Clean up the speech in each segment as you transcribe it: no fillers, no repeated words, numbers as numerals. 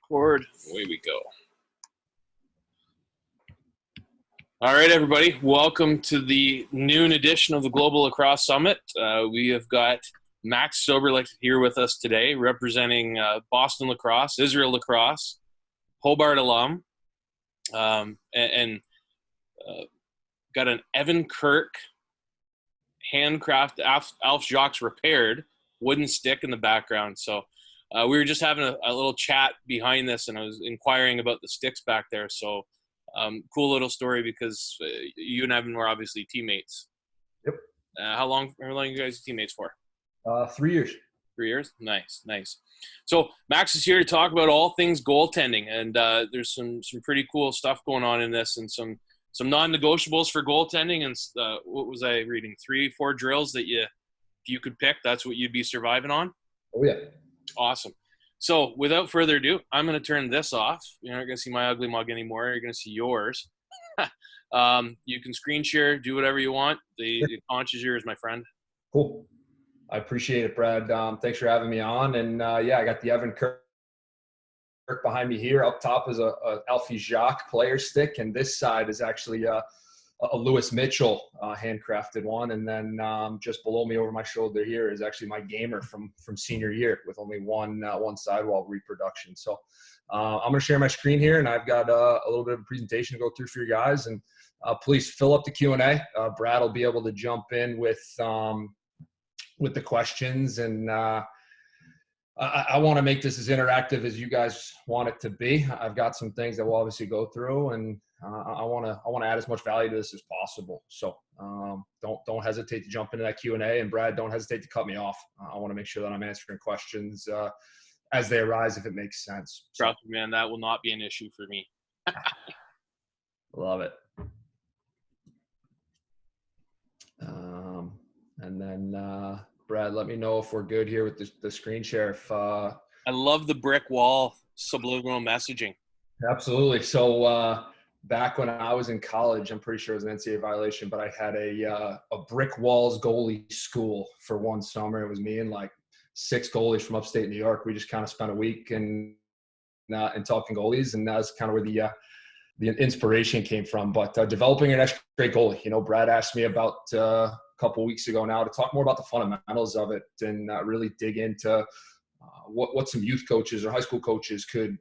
Record. Away we go. All right, everybody. Welcome to the noon edition of the Global Lacrosse Summit. We have got Silberlicht here with us today, representing Boston Lacrosse, Israel Lacrosse, Hobart alum, and got an Evan Kirk handcraft Alf Jacques repaired wooden stick in the background. So we were just having a little chat behind this, and I was inquiring about the sticks back there. So cool little story because you and Evan were obviously teammates. Yep. How long are you guys teammates for? 3 years. 3 years? Nice. So Max is here to talk about all things goaltending, and there's some pretty cool stuff going on in this, and some non-negotiables for goaltending. And what was I reading? 3-4 drills that if you could pick, that's what you'd be surviving on. Oh yeah. Awesome. So without further ado, I'm going to turn this off. You're not going to see my ugly mug anymore. You're going to see yours. You can screen share, do whatever you want. The conch is yours, my friend. Cool. I appreciate it, Brad. Thanks for having me on. And I got the Evan Kirk behind me here. Up top is a Alfie Jacques player stick, and this side is actually a Lewis Mitchell handcrafted one. And then just below me over my shoulder here is actually my gamer from senior year with only one sidewall reproduction. So I'm going to share my screen here, and I've got a little bit of a presentation to go through for you guys. And please fill up the Q&A. Brad will be able to jump in with the questions. And I want to make this as interactive as you guys want it to be. I've got some things that we'll obviously go through, and I want to add as much value to this as possible. So don't hesitate to jump into that Q&A, and Brad, don't hesitate to cut me off. I want to make sure that I'm answering questions as they arise, if it makes sense. Trust me, man, that will not be an issue for me. Love it. And then Brad, let me know if we're good here with the screen share. I love the brick wall subliminal messaging. Absolutely. So back when I was in college, I'm pretty sure it was an NCAA violation, but I had a brick walls goalie school for one summer. It was me and like 6 goalies from upstate New York. We just kind of spent a week and talking goalies, and that's kind of where the inspiration came from. But developing an extra great goalie, Brad asked me about a couple weeks ago now to talk more about the fundamentals of it and really dig into what some youth coaches or high school coaches could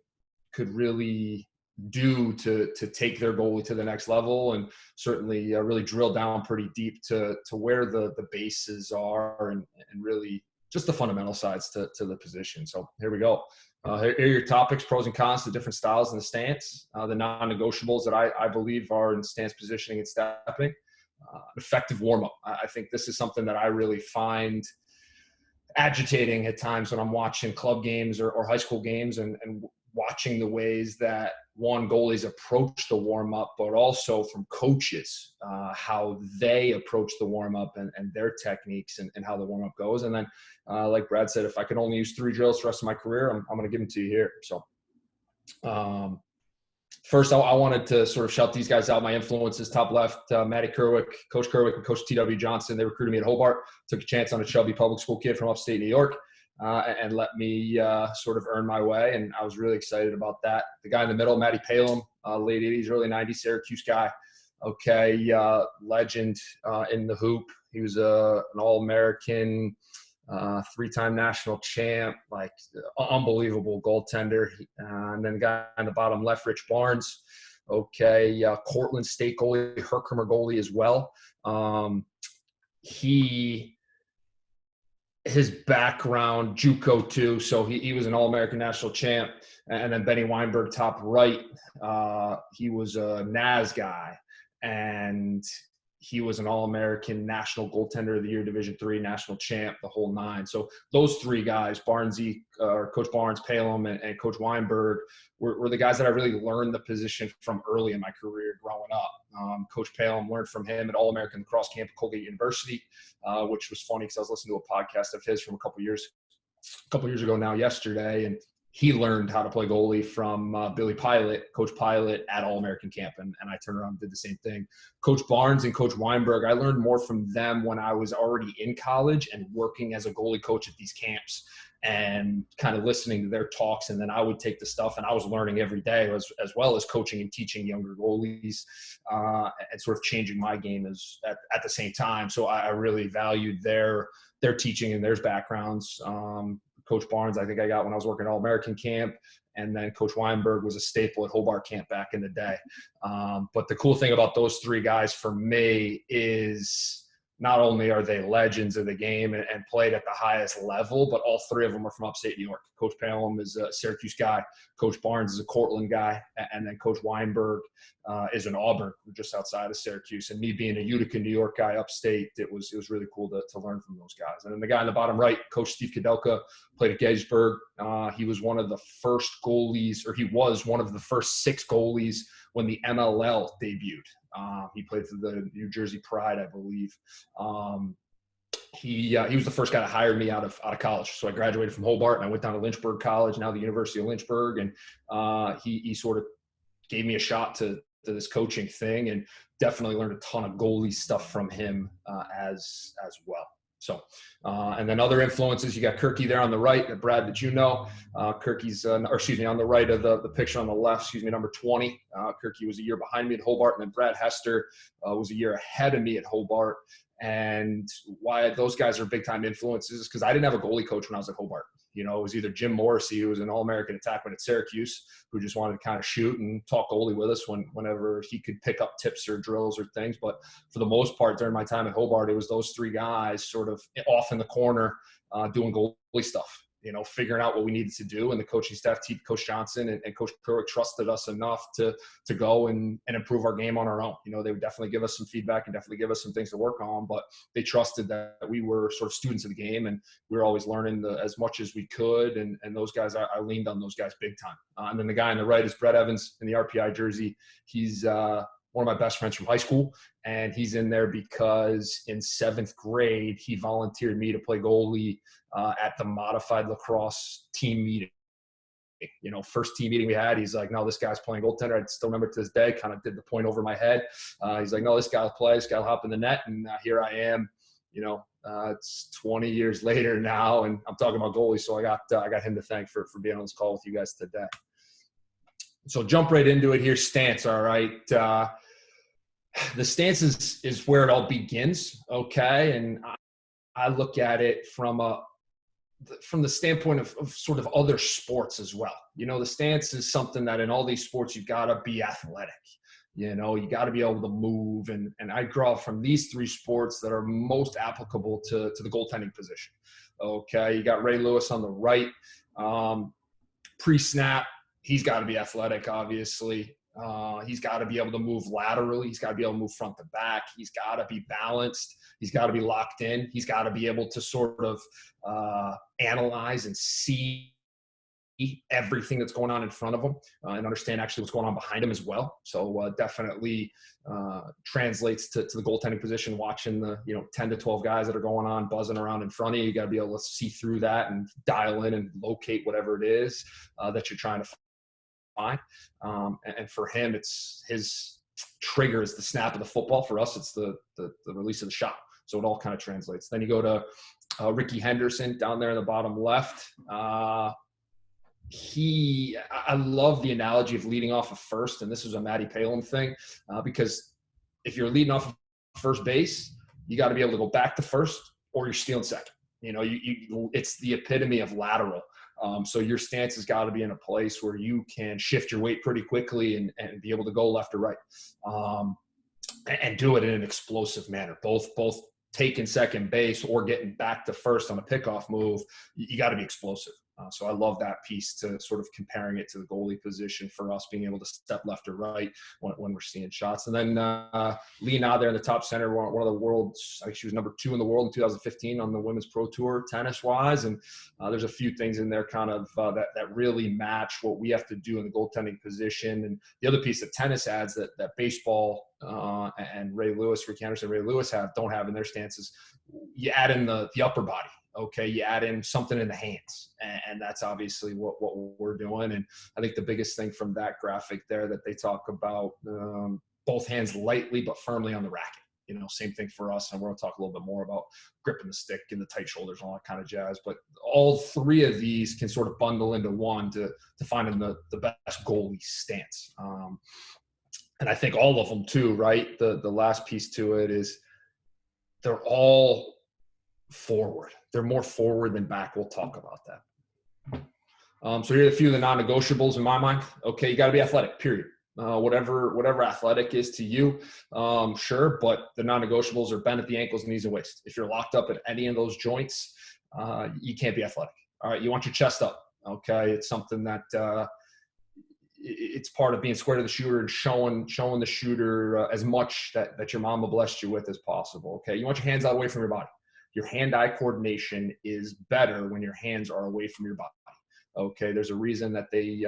really do to take their goalie to the next level, and certainly really drill down pretty deep to where the bases are and really just the fundamental sides to the position. So here we go. Here are your topics, pros and cons to different styles in the stance, the non-negotiables that I believe are in stance positioning and stepping, effective warm-up. I think this is something that I really find agitating at times when I'm watching club games or high school games and watching the ways that goalies approach the warm-up, but also from coaches, how they approach the warm-up and their techniques and how the warm-up goes. And then, like Brad said, if I could only use 3 drills the rest of my career, I'm going to give them to you here. So first, I wanted to sort of shout these guys out. My influences, top left, Matty Kerwick, Coach Kerwick, and Coach T.W. Johnson. They recruited me at Hobart, took a chance on a chubby public school kid from upstate New York. And let me sort of earn my way, and I was really excited about that. The guy in the middle, Matty Palom, late 80s, early 90s, Syracuse guy. Okay, legend in the hoop. He was an All-American, 3-time national champ, like unbelievable goaltender. And then the guy on the bottom left, Rich Barnes. Okay, Cortland State goalie, Herkimer goalie as well. His background, JUCO too, so he was an All-American national champ. And then Benny Weinberg, top right, he was a NAS guy, and he was an All-American National Goaltender of the Year, Division III national champ, the whole 9. So those 3 guys, Coach Barnes, Palom, and Coach Weinberg, were the guys that I really learned the position from early in my career growing up. Coach Palom, learned from him at All-American Lacrosse Camp at Colgate University, which was funny because I was listening to a podcast of his from a couple years ago now yesterday, and he learned how to play goalie from Billy Pilot, Coach Pilot at All-American Camp, and I turned around and did the same thing. Coach Barnes and Coach Weinberg, I learned more from them when I was already in college and working as a goalie coach at these camps. and kind of listening to their talks. And then I would take the stuff, and I was learning every day as well as coaching and teaching younger goalies, and sort of changing my game at the same time. So I really valued their teaching and their backgrounds. Coach Barnes, I think I got when I was working at All-American camp. And then Coach Weinberg was a staple at Hobart camp back in the day. But the cool thing about those three guys for me is not only are they legends of the game and played at the highest level, but all three of them are from upstate New York. Coach Palom is a Syracuse guy. Coach Barnes is a Cortland guy. And then Coach Weinberg is an Auburn, just outside of Syracuse. And me being a Utica, New York guy upstate, it was really cool to learn from those guys. And then the guy on the bottom right, Coach Steve Kudelka, played at Gettysburg. He was one of the first goalies, or he was one of the first 6 goalies when the MLL debuted. He played for the New Jersey Pride, I believe. He was the first guy to hire me out of college. So I graduated from Hobart and I went down to Lynchburg College, now the University of Lynchburg. And he sort of gave me a shot to this coaching thing, and definitely learned a ton of goalie stuff from him as well. So, and then other influences, you got Kirky there on the right, Brad, that you know. Kirky's, on the right of the picture on the left, number 20. Kirky was a year behind me at Hobart, and then Brad Hester was a year ahead of me at Hobart. And why those guys are big-time influences is because I didn't have a goalie coach when I was at Hobart. It was either Jim Morrissey, who was an All-American attackman at Syracuse, who just wanted to kind of shoot and talk goalie with us whenever he could pick up tips or drills or things. But for the most part, during my time at Hobart, it was those three guys sort of off in the corner doing goalie stuff, figuring out what we needed to do. And the coaching staff, Coach Johnson and Coach Kerwick, trusted us enough to go and improve our game on our own. They would definitely give us some feedback and definitely give us some things to work on, but they trusted that we were sort of students of the game, and we were always learning as much as we could. And those guys, I leaned on those guys big time. And then the guy on the right is Brett Evans in the RPI jersey. He's one of my best friends from high school, and he's in there because in 7th grade, he volunteered me to play goalie at the modified lacrosse team meeting. First team meeting we had, he's like, no, this guy's playing goaltender. I still remember to this day, kind of did the point over my head. He's like, no, this guy will play, this guy will hop in the net. And here I am, it's 20 years later now, and I'm talking about goalies. So I got him to thank for being on this call with you guys today. So jump right into it here. Stance. All right. The stance is where it all begins. Okay. And I look at it from the standpoint of sort of other sports as well. The stance is something that in all these sports, you've got to be athletic. You got to be able to move. And I draw from these 3 sports that are most applicable to the goaltending position. Okay. You got Ray Lewis on the right. Pre-snap, he's got to be athletic, obviously. He's got to be able to move laterally. He's got to be able to move front to back. He's got to be balanced. He's got to be locked in. He's got to be able to sort of analyze and see everything that's going on in front of him and understand actually what's going on behind him as well. So definitely translates to the goaltending position, watching the 10 to 12 guys that are going on, buzzing around in front of you. You got to be able to see through that and dial in and locate whatever it is that you're trying to find. And for him, it's his trigger is the snap of the football. For us, it's the release of the shot. So it all kind of translates. Then you go to Ricky Henderson down there in the bottom left. I love the analogy of leading off of first, and this is a Matty Palom thing, because if you're leading off of first base, you got to be able to go back to first, or you're stealing second. It's the epitome of lateral. So your stance has got to be in a place where you can shift your weight pretty quickly and be able to go left or right, and do it in an explosive manner. Both taking second base or getting back to first on a pickoff move, you got to be explosive. So I love that piece to sort of comparing it to the goalie position for us being able to step left or right when we're seeing shots. And then Lee Na there in the top center, one of the world's, I think she was number 2 in the world in 2015 on the Women's Pro Tour tennis-wise. And there's a few things in there kind of that really match what we have to do in the goaltending position. And the other piece that tennis adds that baseball and Ricky Anderson, Ray Lewis don't have in their stances, you add in the upper body. Okay, you add in something in the hands, and that's obviously what we're doing. And I think the biggest thing from that graphic there that they talk about, both hands lightly but firmly on the racket. same thing for us. And we're going to talk a little bit more about gripping the stick and the tight shoulders and all that kind of jazz. But all three of these can sort of bundle into one to find the best goalie stance. And I think all of them too, right? The last piece to it is they're all forward. They're more forward than back. We'll talk about that. So here are a few of the non-negotiables in my mind. Okay, you got to be athletic, period. Whatever athletic is to you, sure, but the non-negotiables are bent at the ankles, knees, and waist. If you're locked up at any of those joints, you can't be athletic. All right, you want your chest up. Okay, it's something that it's part of being square to the shooter and showing the shooter as much that your mama blessed you with as possible. Okay, you want your hands out away from your body. Your hand-eye coordination is better when your hands are away from your body. Okay, there's a reason that they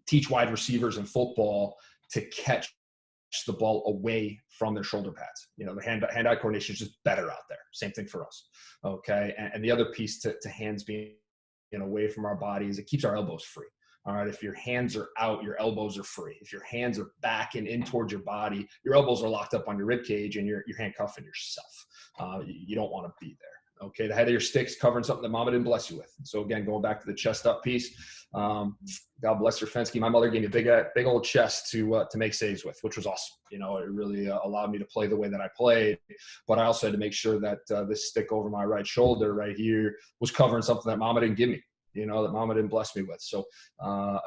teach wide receivers in football to catch the ball away from their shoulder pads. The hand-eye coordination is just better out there. Same thing for us. Okay, and the other piece to hands being away from our body is it keeps our elbows free. All right, if your hands are out, your elbows are free. If your hands are back and in towards your body, your elbows are locked up on your rib cage and you're handcuffing yourself. You don't want to be there. Okay, the head of your stick's covering something that mama didn't bless you with. So again, going back to the chest up piece, God bless her Fensky. My mother gave me a big old chest to make saves with, which was awesome. It really allowed me to play the way that I played. But I also had to make sure that this stick over my right shoulder right here was covering something that mama didn't give me. That mama didn't bless me with. So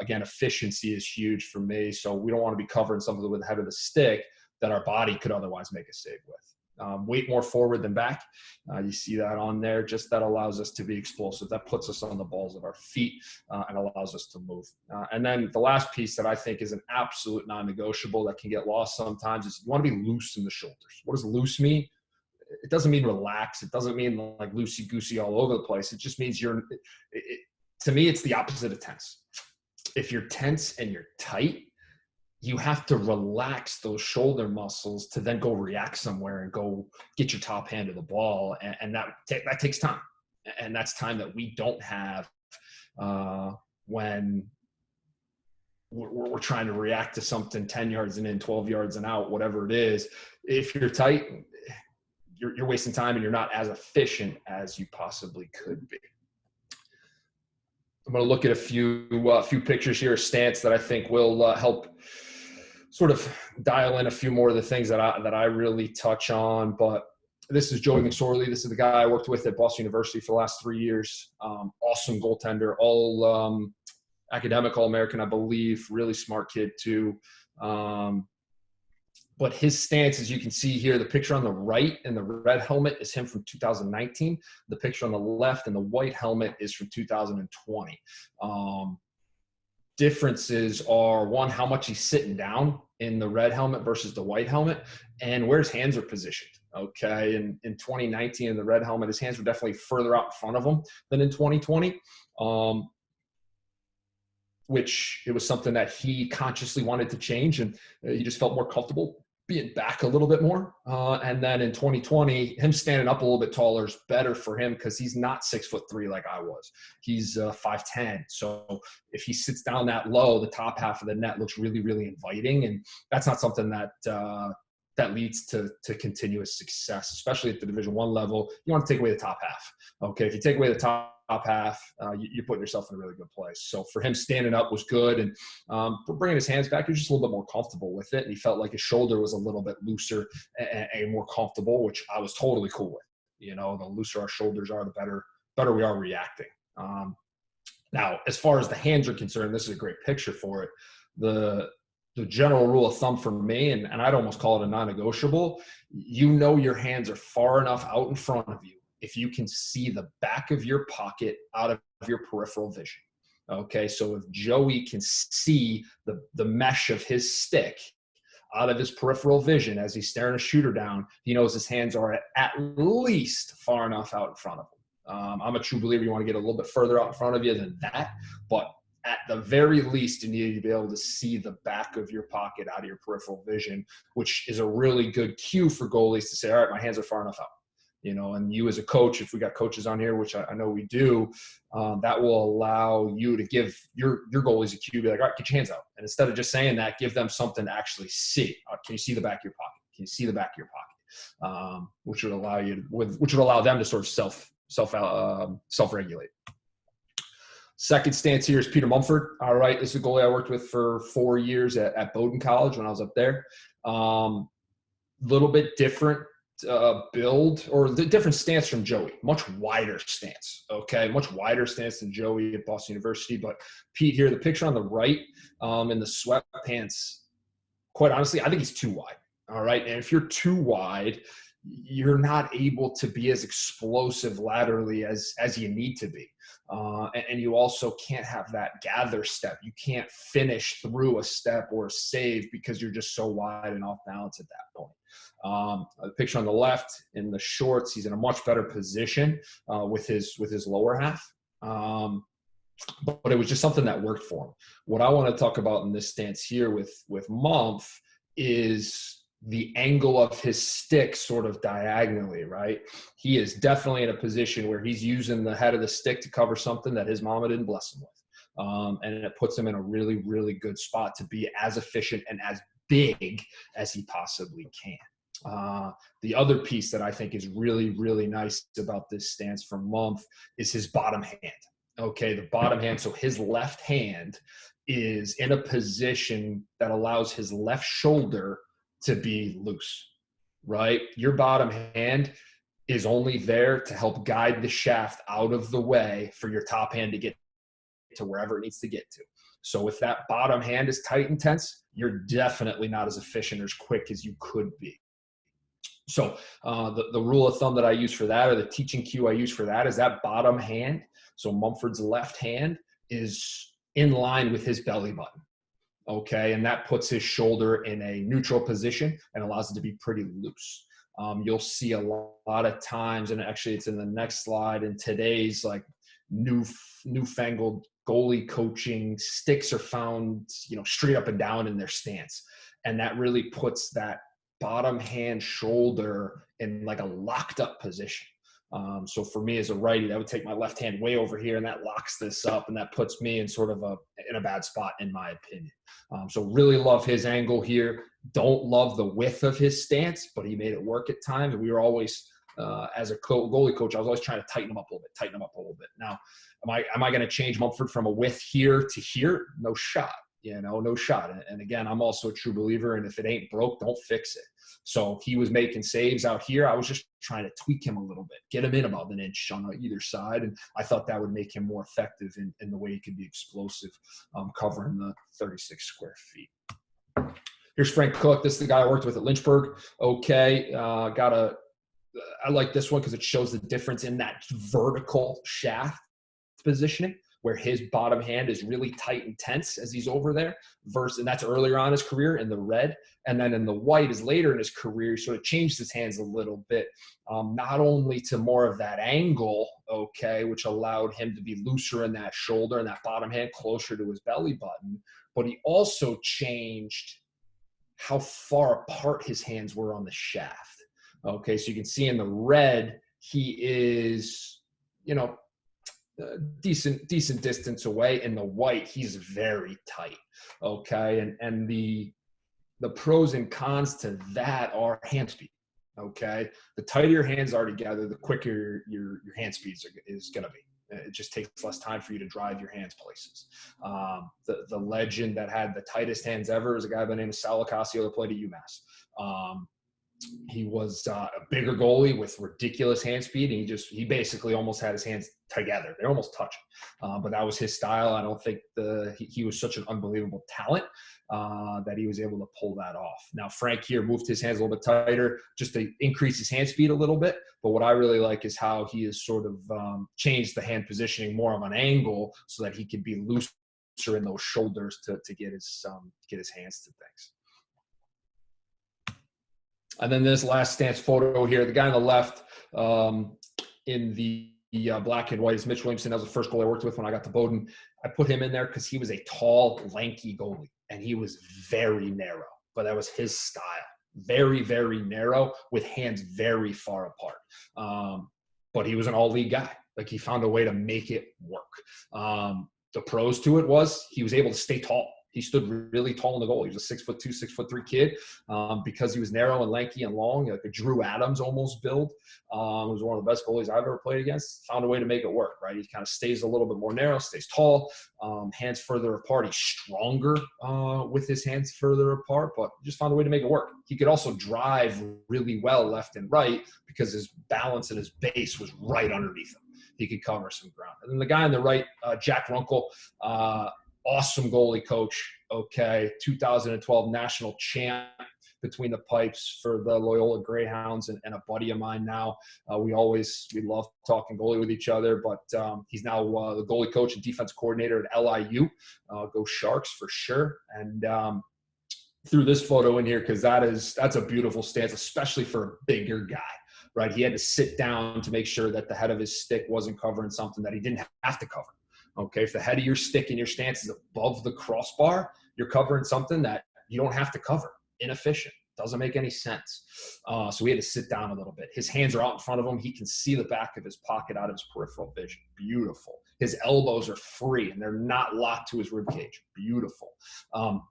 again, efficiency is huge for me. So we don't want to be covering something with the head of the stick that our body could otherwise make a save with. Weight more forward than back. You see that on there. Just that allows us to be explosive. That puts us on the balls of our feet and allows us to move. And then the last piece that I think is an absolute non-negotiable that can get lost sometimes is you want to be loose in the shoulders. What does loose mean? It doesn't mean relax. It doesn't mean like loosey-goosey all over the place. It just means to me, it's the opposite of tense. If you're tense and you're tight, you have to relax those shoulder muscles to then go react somewhere and go get your top hand of the ball. And that takes time. And that's time that we don't have when we're trying to react to something 10 yards and in, 12 yards and out, whatever it is. If you're tight, you're wasting time and you're not as efficient as you possibly could be. I'm going to look at a few pictures here, stance that I think will help sort of dial in a few more of the things that I really touch on. But this is Joey Mcsorley. This is the guy I worked with at Boston University for the last 3 years. Awesome goaltender, all academic, All-American, I believe. Really smart kid too. But his stance, as you can see here, the picture on the right in the red helmet is him from 2019. The picture on the left in the white helmet is from 2020. Differences are, one, how much he's sitting down in the red helmet versus the white helmet, and where his hands are positioned. Okay, in 2019 in the red helmet, his hands were definitely further out in front of him than in 2020. Which it was something that he consciously wanted to change, and he just felt more comfortable being back a little bit more. And then in 2020, him standing up a little bit taller is better for him because he's not 6'3" like I was. He's 5'10". So if he sits down that low, the top half of the net looks really, really inviting. And that's not something that leads to continuous success, especially at the Division I level. You want to take away the top half. Okay, if you take away the top half, you're putting yourself in a really good place. So for him, standing up was good, and bringing his hands back, he was just a little bit more comfortable with it, and he felt like his shoulder was a little bit looser and more comfortable, which I was totally cool with. The looser our shoulders are, the better we are reacting. Now, as far as the hands are concerned, this is a great picture for it. The general rule of thumb for me, and I'd almost call it a non-negotiable, your hands are far enough out in front of you if you can see the back of your pocket out of your peripheral vision. Okay, so if Joey can see the mesh of his stick out of his peripheral vision as he's staring a shooter down, he knows his hands are at least far enough out in front of him. I'm a true believer you want to get a little bit further out in front of you than that, but at the very least, you need to be able to see the back of your pocket out of your peripheral vision, which is a really good cue for goalies to say, all right, my hands are far enough out. And you as a coach, if we got coaches on here, which I know we do, that will allow you to give your goalies a cue, be like, all right, get your hands out. And instead of just saying that, give them something to actually see. Can you see the back of your pocket? Can you see the back of your pocket? which would allow them to sort of self-regulate. Second stance here is Peter Mumford. All right, this is a goalie I worked with for 4 years at Bowdoin College when I was up there. Little bit different build, or the different stance from Joey. Much wider stance, okay? Much wider stance than Joey at Boston University. But Pete here, the picture on the right in the sweatpants, quite honestly, I think he's too wide, all right? And if you're too wide, you're not able to be as explosive laterally as you need to be. And you also can't have that gather step. You can't finish through a step or a save because you're just so wide and off balance at that point. The picture on the left in the shorts, he's in a much better position with his lower half. But it was just something that worked for him. What I want to talk about in this stance here with Mumph is the angle of his stick sort of diagonally, right? He is definitely in a position where he's using the head of the stick to cover something that his mama didn't bless him with. And it puts him in a really, really good spot to be as efficient and as big as he possibly can. The other piece that I think is really, really nice about this stance from Mumph is his bottom hand. Okay, the bottom hand. So his left hand is in a position that allows his left shoulder to be loose, right? Your bottom hand is only there to help guide the shaft out of the way for your top hand to get to wherever it needs to get to. So if that bottom hand is tight and tense, you're definitely not as efficient or as quick as you could be. So the rule of thumb that I use for that, or the teaching cue I use for that, is that bottom hand. So Mumford's left hand is in line with his belly button. Okay, and that puts his shoulder in a neutral position and allows it to be pretty loose. You'll see a lot of times, and actually it's in the next slide, in today's like newfangled goalie coaching, sticks are found, straight up and down in their stance. And that really puts that bottom hand shoulder in like a locked up position. So for me as a righty, that would take my left hand way over here, and that locks this up, and that puts me in sort of in a bad spot, in my opinion. So really love his angle here. Don't love the width of his stance, but he made it work at times. And we were always, as a goalie coach, I was always trying to tighten him up a little bit. Now, am I going to change Mumford from a width here to here? No shot. No shot. And again, I'm also a true believer, and if it ain't broke, don't fix it. So he was making saves out here. I was just trying to tweak him a little bit, get him in about an inch on either side. And I thought that would make him more effective in the way he could be explosive, covering the 36 square feet. Here's Frank Cook. This is the guy I worked with at Lynchburg. Okay. I like this one because it shows the difference in that vertical shaft positioning, where his bottom hand is really tight and tense as he's over there, and that's earlier on in his career in the red. And then in the white is later in his career, he sort of changed his hands a little bit, not only to more of that angle, okay, which allowed him to be looser in that shoulder and that bottom hand closer to his belly button, but he also changed how far apart his hands were on the shaft. Okay, so you can see in the red, he is, decent distance away. In the white, he's very tight. Okay, and the pros and cons to that are hand speed. Okay, the tighter your hands are together, the quicker your hand speed is going to be. It just takes less time for you to drive your hands places. The legend that had the tightest hands ever is a guy by the name of Sal Lacasio that played at UMass. He was a bigger goalie with ridiculous hand speed, and he basically almost had his hands together. They're almost touching. But that was his style. I don't think he was such an unbelievable talent that he was able to pull that off. Now, Frank here moved his hands a little bit tighter just to increase his hand speed a little bit. But what I really like is how he has sort of changed the hand positioning more of an angle so that he could be looser in those shoulders to get his hands to things. And then this last stance photo here, the guy on the left in the black and white is Mitch Langston. That was the first goalie I worked with when I got to Bowdoin. I put him in there because he was a tall, lanky goalie, and he was very narrow, but that was his style. Very, very narrow with hands very far apart. But he was an all-league guy. Like, he found a way to make it work. The pros to it was he was able to stay tall. He stood really tall in the goal. He was a 6'2", 6'3" kid because he was narrow and lanky and long, like a Drew Adams almost build. He was one of the best goalies I've ever played against. Found a way to make it work, right? He kind of stays a little bit more narrow, stays tall, hands further apart. He's stronger with his hands further apart, but just found a way to make it work. He could also drive really well left and right because his balance and his base was right underneath him. He could cover some ground. And then the guy on the right, Jack Runkle, awesome goalie coach, okay, 2012 national champ between the pipes for the Loyola Greyhounds and a buddy of mine now. We love talking goalie with each other, but he's now the goalie coach and defense coordinator at LIU. Go Sharks for sure. And threw this photo in here because that's a beautiful stance, especially for a bigger guy, right? He had to sit down to make sure that the head of his stick wasn't covering something that he didn't have to cover. Okay, if the head of your stick in your stance is above the crossbar, you're covering something that you don't have to cover. Inefficient. Doesn't make any sense. So we had to sit down a little bit. His hands are out in front of him. He can see the back of his pocket out of his peripheral vision. Beautiful. His elbows are free, and they're not locked to his rib cage. Beautiful.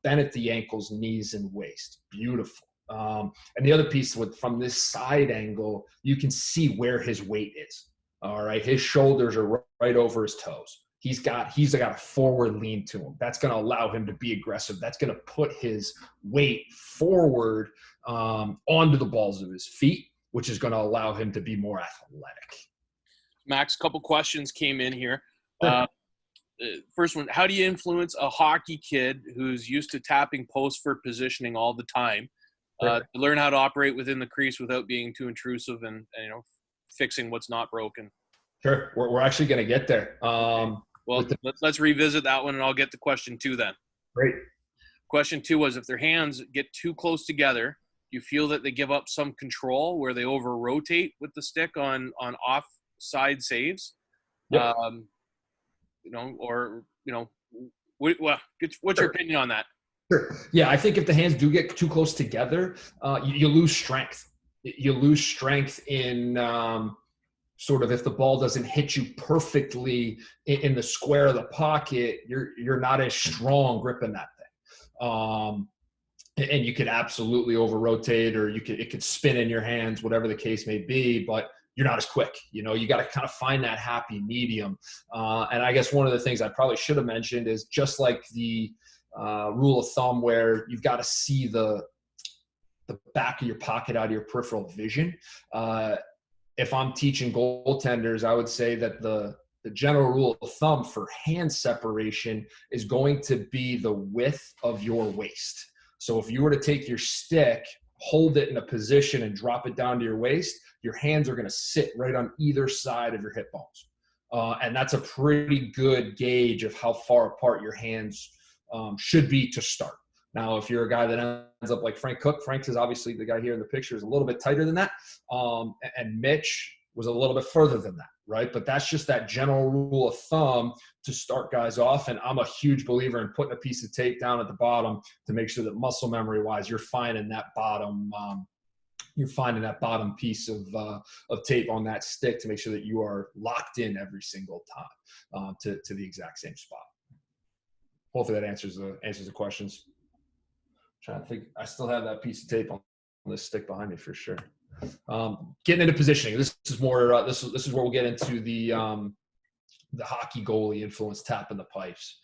Bent at the ankles, knees, and waist. Beautiful. And the other piece from this side angle, you can see where his weight is. All right. His shoulders are right over his toes. He's got a forward lean to him. That's going to allow him to be aggressive. That's going to put his weight forward onto the balls of his feet, which is going to allow him to be more athletic. Max, a couple questions came in here. First one, how do you influence a hockey kid who's used to tapping posts for positioning all the time to learn how to operate within the crease without being too intrusive and fixing what's not broken? Sure. We're actually going to get there. Well, let's revisit that one, and I'll get to question 2 then. Great. Question 2 was, if their hands get too close together, do you feel that they give up some control where they over-rotate with the stick on offside saves? Yep. What's your opinion on that? Sure. Yeah, I think if the hands do get too close together, you lose strength. You lose strength in sort of if the ball doesn't hit you perfectly in the square of the pocket, you're not as strong gripping that thing. And you could absolutely over-rotate, or it could spin in your hands, whatever the case may be, but you're not as quick. You got to kind of find that happy medium. And I guess one of the things I probably should have mentioned is just like the rule of thumb where you've got to see the back of your pocket out of your peripheral vision. If I'm teaching goaltenders, I would say that the general rule of thumb for hand separation is going to be the width of your waist. So if you were to take your stick, hold it in a position and drop it down to your waist, your hands are going to sit right on either side of your hip bones. And that's a pretty good gauge of how far apart your hands should be to start. Now, if you're a guy that ends up like Frank Cook, Frank is obviously the guy here in the picture is a little bit tighter than that. And Mitch was a little bit further than that, right? But that's just that general rule of thumb to start guys off. And I'm a huge believer in putting a piece of tape down at the bottom to make sure that muscle memory wise, you're finding that bottom piece of tape on that stick to make sure that you are locked in every single time to the exact same spot. Hopefully that answers the questions. I'm trying to think, I still have that piece of tape on this stick behind me for sure. Getting into positioning. This is more. This is where we'll get into the hockey goalie influence tapping the pipes.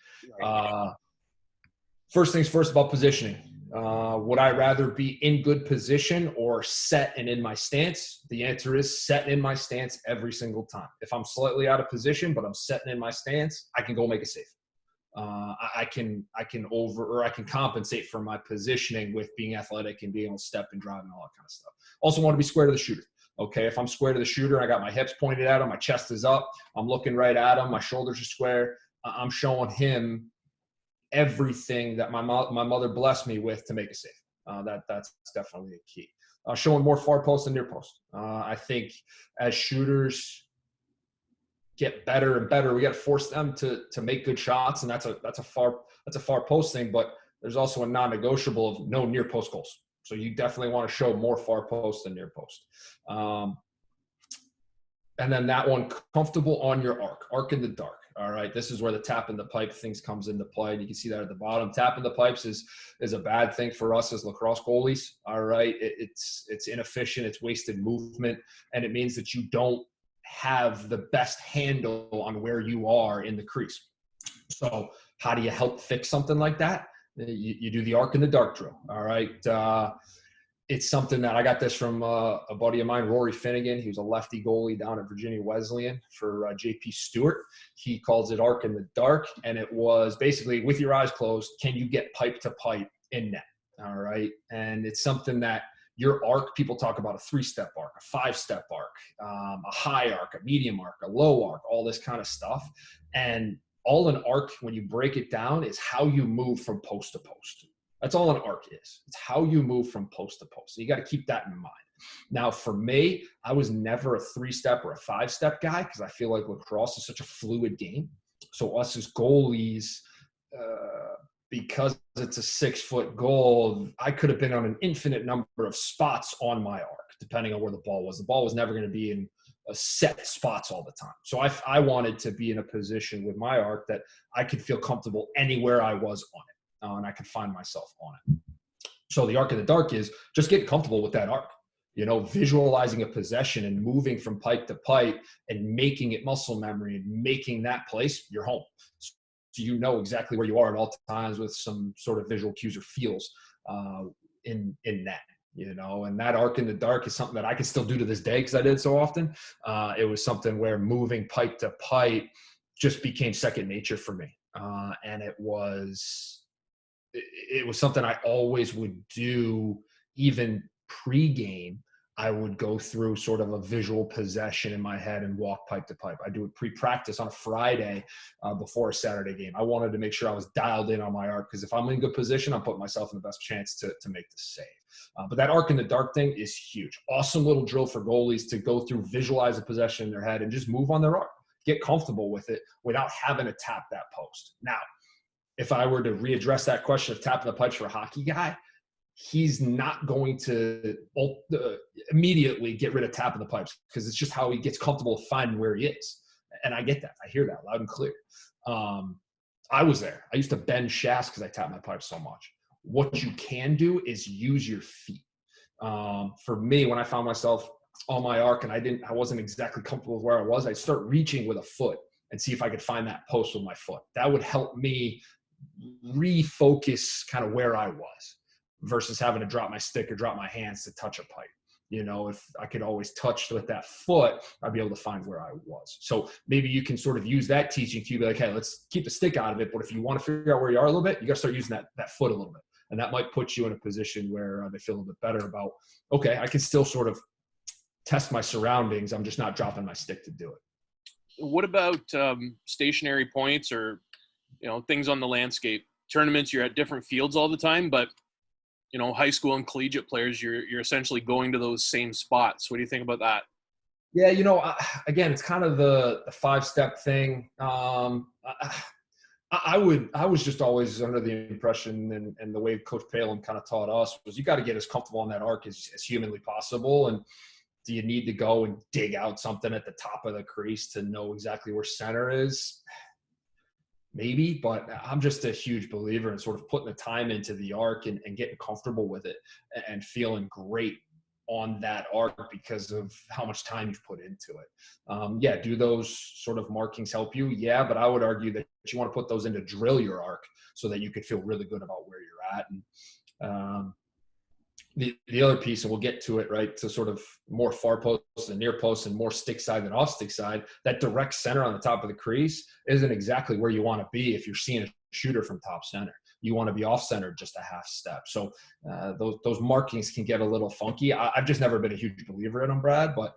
First things first about positioning. Would I rather be in good position or set and in my stance? The answer is set and in my stance every single time. If I'm slightly out of position, but I'm setting in my stance, I can go make a save. I can compensate for my positioning with being athletic and being able to step and drive and all that kind of stuff. Also want to be square to the shooter. Okay, if I'm square to the shooter, I got my hips pointed at him, my chest is up, I'm looking right at him, my shoulders are square. I'm showing him everything that my mother blessed me with to make a save. That's definitely a key. Showing more far post than near post. I think as shooters get better and better, we got to force them to make good shots, and that's a far post thing. But there's also a non-negotiable of no near post goals. So you definitely want to show more far post than near post. And then that one, comfortable on your arc in the dark. All right. This is where the tapping the pipe things comes into play. And you can see that at the bottom. Tapping the pipes is a bad thing for us as lacrosse goalies. All right. It's inefficient. It's wasted movement. And it means that you don't have the best handle on where you are in the crease. So how do you help fix something like that? You do the arc in the dark drill. All right. It's something that I got this from a buddy of mine, Rory Finnegan. He was a lefty goalie down at Virginia Wesleyan for JP Stewart. He calls it arc in the dark. And it was basically, with your eyes closed, can you get pipe to pipe in net? All right. And it's something that your arc, people talk about a 3-step arc, a 5-step arc, a high arc, a medium arc, a low arc, all this kind of stuff. And all an arc, when you break it down, is how you move from post to post. That's all an arc is. It's how you move from post to post. So you got to keep that in mind. Now, for me, I was never a 3-step or a 5-step guy because I feel like lacrosse is such a fluid game. So us as goalies, because it's a 6-foot goal, I could have been on an infinite number of spots on my arc, depending on where the ball was. The ball was never going to be in a set spots all the time. So I wanted to be in a position with my arc that I could feel comfortable anywhere I was on it. And I could find myself on it. So the arc in the dark is just getting comfortable with that arc, visualizing a possession and moving from pipe to pipe and making it muscle memory and making that place your home. So you know exactly where you are at all times with some sort of visual cues or feels in that, and that arc in the dark is something that I can still do to this day because I did it so often. It was something where moving pipe to pipe just became second nature for me. And it was something I always would do. Even pre-game, I would go through sort of a visual possession in my head and walk pipe to pipe. I do it pre-practice on a Friday before a Saturday game. I wanted to make sure I was dialed in on my arc because if I'm in good position, I'm putting myself in the best chance to make the save. But that arc in the dark thing is huge. Awesome little drill for goalies to go through, visualize a possession in their head, and just move on their arc. Get comfortable with it without having to tap that post. Now, if I were to readdress that question of tapping the pipes for a hockey guy, he's not going to immediately get rid of tapping the pipes because it's just how he gets comfortable finding where he is. And I get that. I hear that loud and clear. I was there. I used to bend shafts because I tapped my pipes so much. What you can do is use your feet. For me, when I found myself on my arc and I wasn't exactly comfortable with where I was, I'd start reaching with a foot and see if I could find that post with my foot. That would help me refocus kind of where I was versus having to drop my stick or drop my hands to touch a pipe. If I could always touch with that foot, I'd be able to find where I was. So maybe you can sort of use that teaching cue, be like, hey, let's keep the stick out of it. But if you want to figure out where you are a little bit, you got to start using that foot a little bit. And that might put you in a position where they feel a little bit better about, okay, I can still sort of test my surroundings. I'm just not dropping my stick to do it. What about stationary points or things on the landscape? Tournaments, you're at different fields all the time, but high school and collegiate players, you're essentially going to those same spots. What do you think about that? Yeah, again, it's kind of the 5-step thing. I was just always under the impression, and the way Coach Palin kind of taught us was you got to get as comfortable on that arc as humanly possible. And do you need to go and dig out something at the top of the crease to know exactly where center is? Maybe, but I'm just a huge believer in sort of putting the time into the arc and getting comfortable with it and feeling great on that arc because of how much time you've put into it. Do those sort of markings help you? Yeah, but I would argue that you want to put those in to drill your arc so that you could feel really good about where you're at. And the other piece, and we'll get to it, right, to sort of more far posts and near posts and more stick side than off stick side, that direct center on the top of the crease isn't exactly where you want to be if you're seeing a shooter from top center. You want to be off center just a half step. So those markings can get a little funky. I've just never been a huge believer in them, Brad, but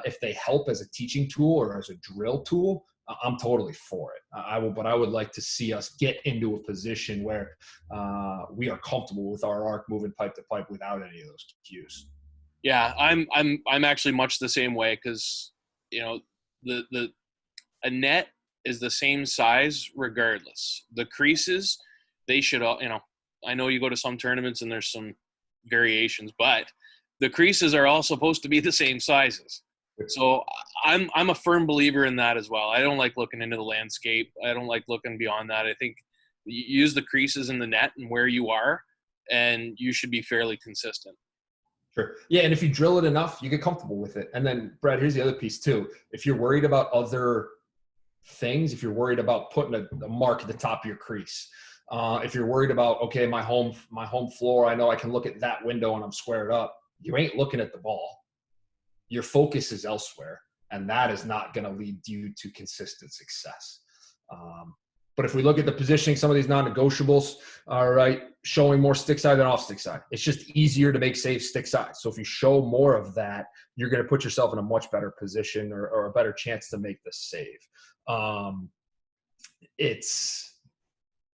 if they help as a teaching tool or as a drill tool, I'm totally for it. I would like to see us get into a position where we are comfortable with our arc moving pipe to pipe without any of those cues. Yeah, I'm actually much the same way because a net is the same size regardless. The creases, they should all, I know you go to some tournaments and there's some variations, but the creases are all supposed to be the same sizes. So I'm a firm believer in that as well. I don't like looking into the landscape. I don't like looking beyond that. I think you use the creases in the net and where you are, and you should be fairly consistent. Sure. Yeah, and if you drill it enough, you get comfortable with it. And then, Brad, here's the other piece too. If you're worried about other things, if you're worried about putting a mark at the top of your crease, if you're worried about, okay, my home floor, I know I can look at that window and I'm squared up. You ain't looking at the ball. Your focus is elsewhere, and that is not going to lead you to consistent success. But if we look at the positioning, some of these non-negotiables, all right, showing more stick side than off stick side. It's just easier to make saves stick side. So if you show more of that, you're going to put yourself in a much better position or a better chance to make the save. It's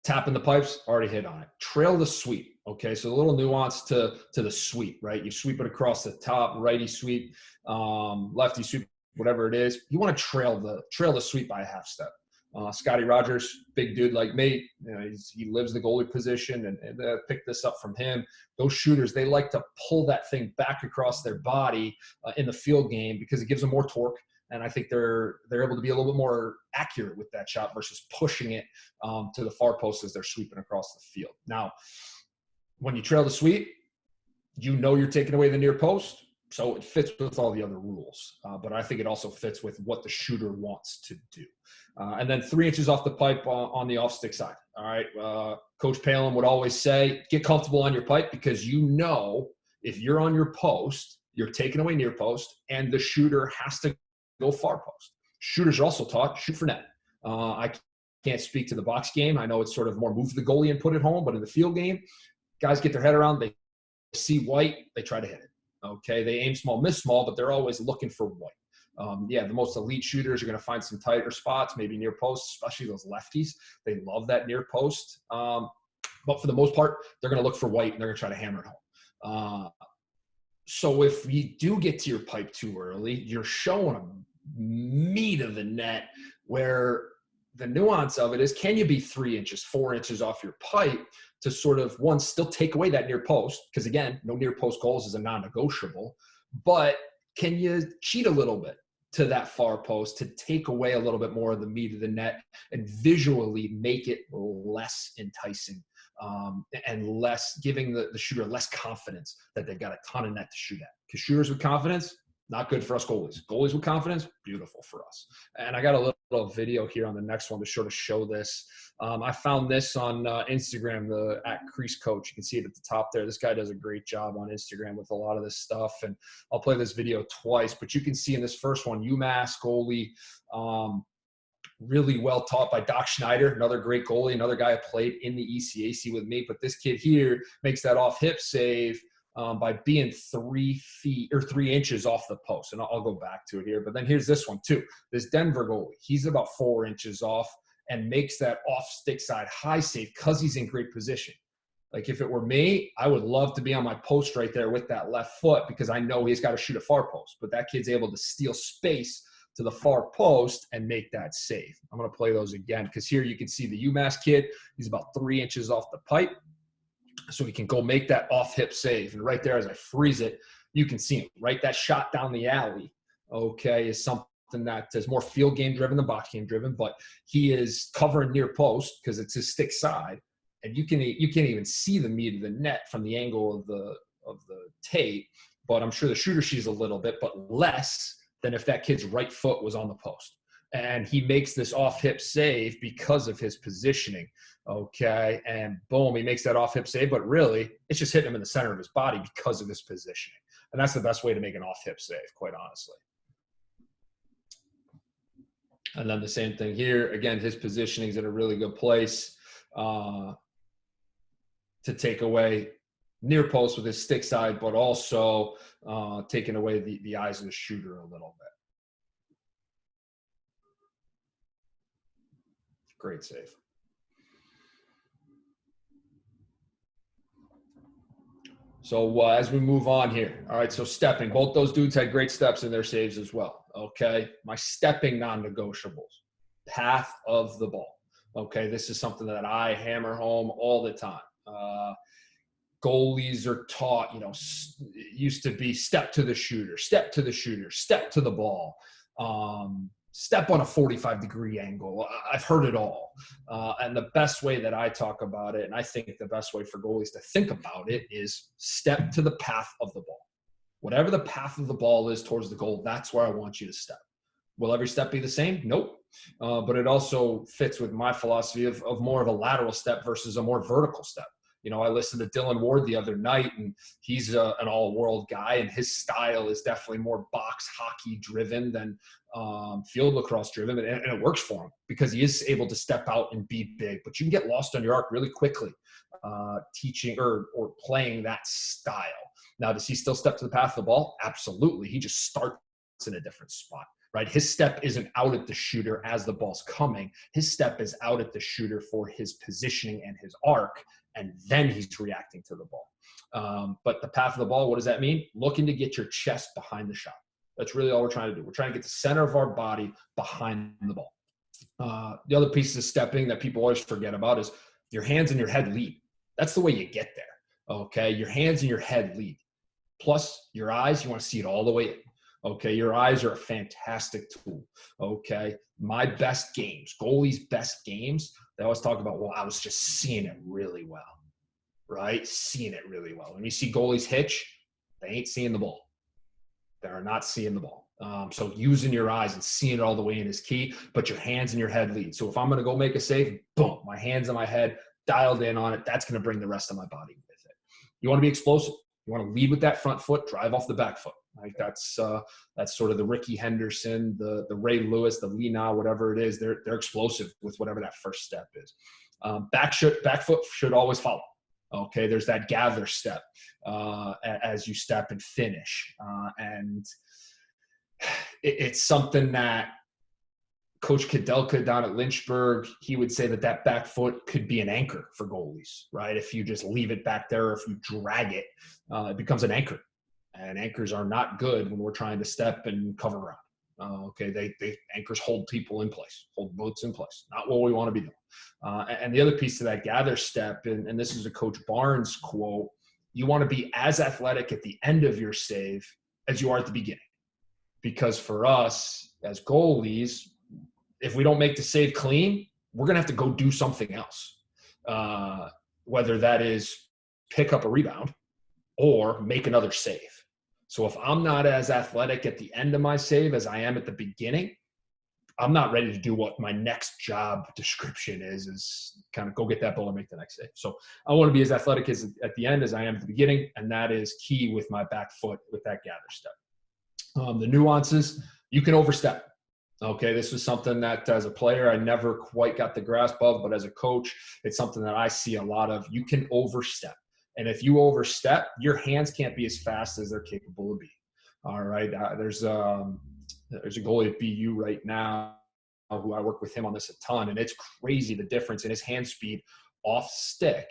tapping the pipes, already hit on it. Trail the sweep. Okay, so a little nuance to the sweep, right? You sweep it across the top, righty sweep, lefty sweep, whatever it is. You want to trail the sweep by a half step. Scotty Rogers, big dude like me, you know, he lives the goalie position, and picked this up from him. Those shooters, they like to pull that thing back across their body in the field game because it gives them more torque. And I think they're able to be a little bit more accurate with that shot versus pushing it to the far post as they're sweeping across the field. Now, when you trail the sweep, you know you're taking away the near post, so it fits with all the other rules. But I think it also fits with what the shooter wants to do. And then 3 inches off the pipe on the off-stick side. All right, Coach Palin would always say, get comfortable on your pipe because you know if you're on your post, you're taking away near post, and the shooter has to go far post. Shooters are also taught, shoot for net. I can't speak to the box game. I know it's sort of more move the goalie and put it home, but in the field game, guys get their head around, they see white, they try to hit it. Okay, they aim small, miss small, but they're always looking for white. The most elite shooters are going to find some tighter spots, maybe near post, especially those lefties. They love that near post. But for the most part, they're going to look for white, and they're going to try to hammer it home. So if you do get to your pipe too early, you're showing a meat of the net where the nuance of it is, can you be 3 inches, 4 inches off your pipe to sort of, one, still take away that near post? Because again, no near post goals is a non-negotiable, but can you cheat a little bit to that far post to take away a little bit more of the meat of the net and visually make it less enticing and less giving the shooter less confidence that they've got a ton of net to shoot at? Because shooters with confidence, not good for us goalies. Goalies with confidence, beautiful for us. And I got a little video here on the next one to sort of show this. I found this on Instagram, at Crease Coach. You can see it at the top there. This guy does a great job on Instagram with a lot of this stuff. And I'll play this video twice, but you can see in this first one, UMass goalie, really well taught by Doc Schneider, another great goalie, another guy who played in the ECAC with me. But this kid here makes that off hip save by being 3 inches off the post. And I'll go back to it here. But then here's this one too. This Denver goalie, he's about 4 inches off and makes that off stick side high save because he's in great position. Like if it were me, I would love to be on my post right there with that left foot because I know he's got to shoot a far post. But that kid's able to steal space to the far post and make that save. I'm going to play those again because here you can see the UMass kid. He's about 3 inches off the pipe. So he can go make that off-hip save. And right there, as I freeze it, you can see him, right? That shot down the alley, okay, is something that is more field game driven than box game driven, but he is covering near post because it's his stick side. And you can't even see the meat of the net from the angle of the tape, but I'm sure the shooter sees a little bit, but less than if that kid's right foot was on the post. And he makes this off-hip save because of his positioning, okay? And boom, he makes that off-hip save, but really, it's just hitting him in the center of his body because of his positioning. And that's the best way to make an off-hip save, quite honestly. And then the same thing here. Again, his positioning is in a really good place to take away near post with his stick side, but also taking away the eyes of the shooter a little bit. Great save. So as we move on here, all right, so stepping. Both those dudes had great steps in their saves as well, okay? My stepping non-negotiables, path of the ball, okay? This is something that I hammer home all the time. goalies are taught, it used to be step to the shooter, step to the shooter, step to the ball, step on a 45-degree angle. I've heard it all. And the best way that I talk about it, and I think the best way for goalies to think about it, is step to the path of the ball. Whatever the path of the ball is towards the goal, that's where I want you to step. Will every step be the same? Nope. But it also fits with my philosophy of more of a lateral step versus a more vertical step. I listened to Dylan Ward the other night, and he's an all-world guy, and his style is definitely more box hockey driven than field lacrosse driven, and it works for him because he is able to step out and be big. But you can get lost on your arc really quickly teaching or playing that style. Now, does he still step to the path of the ball? Absolutely. He just starts in a different spot, right? His step isn't out at the shooter as the ball's coming. His step is out at the shooter for his positioning and his arc, and then he's reacting to the ball. But the path of the ball, what does that mean? Looking to get your chest behind the shot. That's really all we're trying to do. We're trying to get the center of our body behind the ball. The other piece of stepping that people always forget about is your hands and your head lead. That's the way you get there, okay? Your hands and your head lead. Plus, your eyes, you want to see it all the way in. Okay, your eyes are a fantastic tool. Okay, my best games, goalies' best games, they always talk about, well, I was just seeing it really well, right? Seeing it really well. When you see goalies hitch, they ain't seeing the ball. They're not seeing the ball. So using your eyes and seeing it all the way in is key, but your hands and your head lead. So if I'm going to go make a save, boom, my hands and my head dialed in on it. That's going to bring the rest of my body with it. You want to be explosive. You want to lead with that front foot, drive off the back foot. Right? That's sort of the Ricky Henderson, the Ray Lewis, the Lee Na, whatever it is. They're explosive with whatever that first step is. Back foot should always follow. Okay, there's that gather step as you step and finish, and it's something that Coach Kadelka down at Lynchburg, he would say that back foot could be an anchor for goalies, right? If you just leave it back there, or if you drag it, it becomes an anchor. And anchors are not good when we're trying to step and cover around. Okay, they anchors hold people in place, hold boats in place. Not what we want to be doing. And the other piece to that gather step, and this is a Coach Barnes quote, you want to be as athletic at the end of your save as you are at the beginning. Because for us as goalies, if we don't make the save clean, we're going to have to go do something else. Whether that is pick up a rebound or make another save. So if I'm not as athletic at the end of my save as I am at the beginning, I'm not ready to do what my next job description is kind of go get that ball and make the next save. So I want to be as athletic as at the end as I am at the beginning, and that is key with my back foot with that gather step. The nuances, you can overstep. Okay, this was something that as a player I never quite got the grasp of, but as a coach, it's something that I see a lot of. You can overstep. And if you overstep, your hands can't be as fast as they're capable of being. All right, there's a goalie at BU right now who I work with him on this a ton, and it's crazy the difference in his hand speed off stick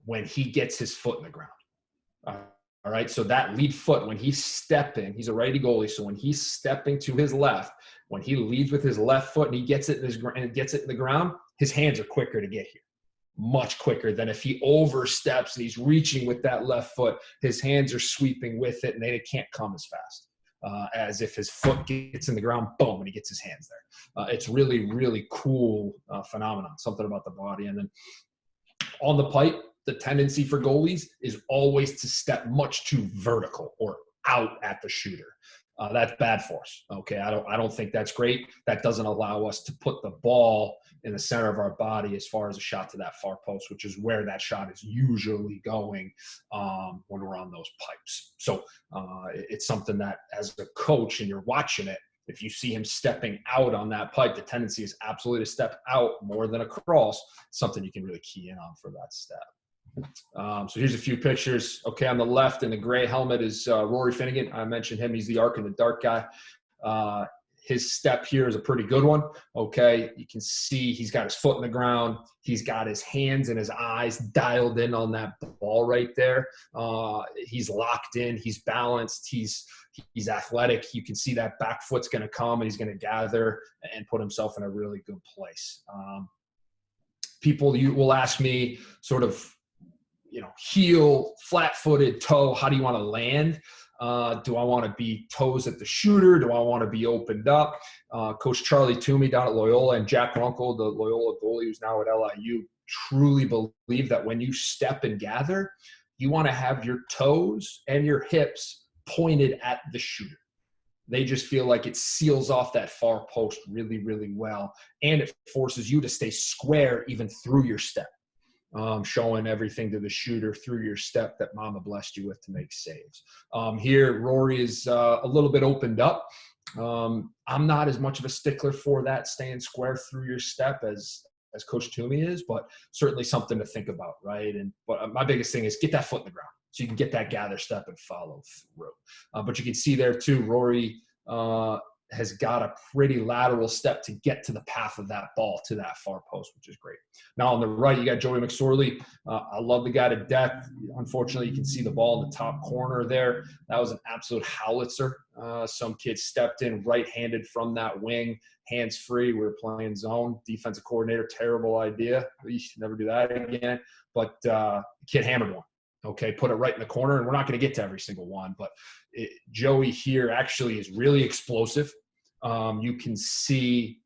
when he gets his foot in the ground. All right, so that lead foot, when he's stepping, he's a righty goalie, so when he's stepping to his left, when he leads with his left foot and he gets it in the ground, his hands are quicker to get here, much quicker than if he oversteps and he's reaching with that left foot. His hands are sweeping with it, and they can't come as fast as if his foot gets in the ground, boom, and he gets his hands there. It's really, really cool phenomenon, something about the body. And then on the pipe, the tendency for goalies is always to step much too vertical or out at the shooter. That's bad for us. Okay, I don't think that's great. That doesn't allow us to put the ball in the center of our body as far as a shot to that far post, which is where that shot is usually going when we're on those pipes. So it's something that as a coach and you're watching it, if you see him stepping out on that pipe, the tendency is absolutely to step out more than across, something you can really key in on for that step. So here's a few pictures. Okay, on the left in the gray helmet is Rory Finnegan. I mentioned him. He's the arc in the dark guy. His step here is a pretty good one. Okay, you can see he's got his foot in the ground. He's got his hands and his eyes dialed in on that ball right there. He's locked in. He's balanced. He's athletic. You can see that back foot's going to come, and he's going to gather and put himself in a really good place. People will ask me sort of, heel, flat-footed, toe, how do you want to land? Do I want to be toes at the shooter? Do I want to be opened up? Coach Charlie Toomey down at Loyola and Jack Runkle, the Loyola goalie who's now at LIU, truly believe that when you step and gather, you want to have your toes and your hips pointed at the shooter. They just feel like it seals off that far post really, really well. And it forces you to stay square even through your step, showing everything to the shooter through your step that mama blessed you with to make saves. Here, Rory is a little bit opened up. I'm not as much of a stickler for that, staying square through your step as Coach Toomey is, but certainly something to think about, right? But my biggest thing is get that foot in the ground so you can get that gather step and follow through. But you can see there too, Rory has got a pretty lateral step to get to the path of that ball to that far post, which is great. Now on the right, you got Joey Mcsorley. I love the guy to death. Unfortunately, you can see the ball in the top corner there. That was an absolute howitzer. Some kid stepped in right-handed from that wing, hands free. We were playing zone. Defensive coordinator, terrible idea. We should never do that again. But the kid hammered one. Okay, put it right in the corner, and we're not going to get to every single one, but Joey here actually is really explosive. You can see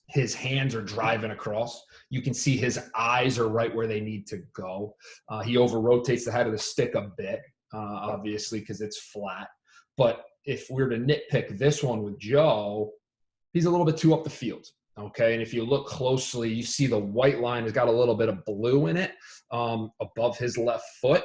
his hands are driving across. You can see his eyes are right where they need to go. He over-rotates the head of the stick a bit, obviously, because it's flat. But if we were to nitpick this one with Joe, he's a little bit too up the field. Okay, and if you look closely, you see the white line has got a little bit of blue in it above his left foot.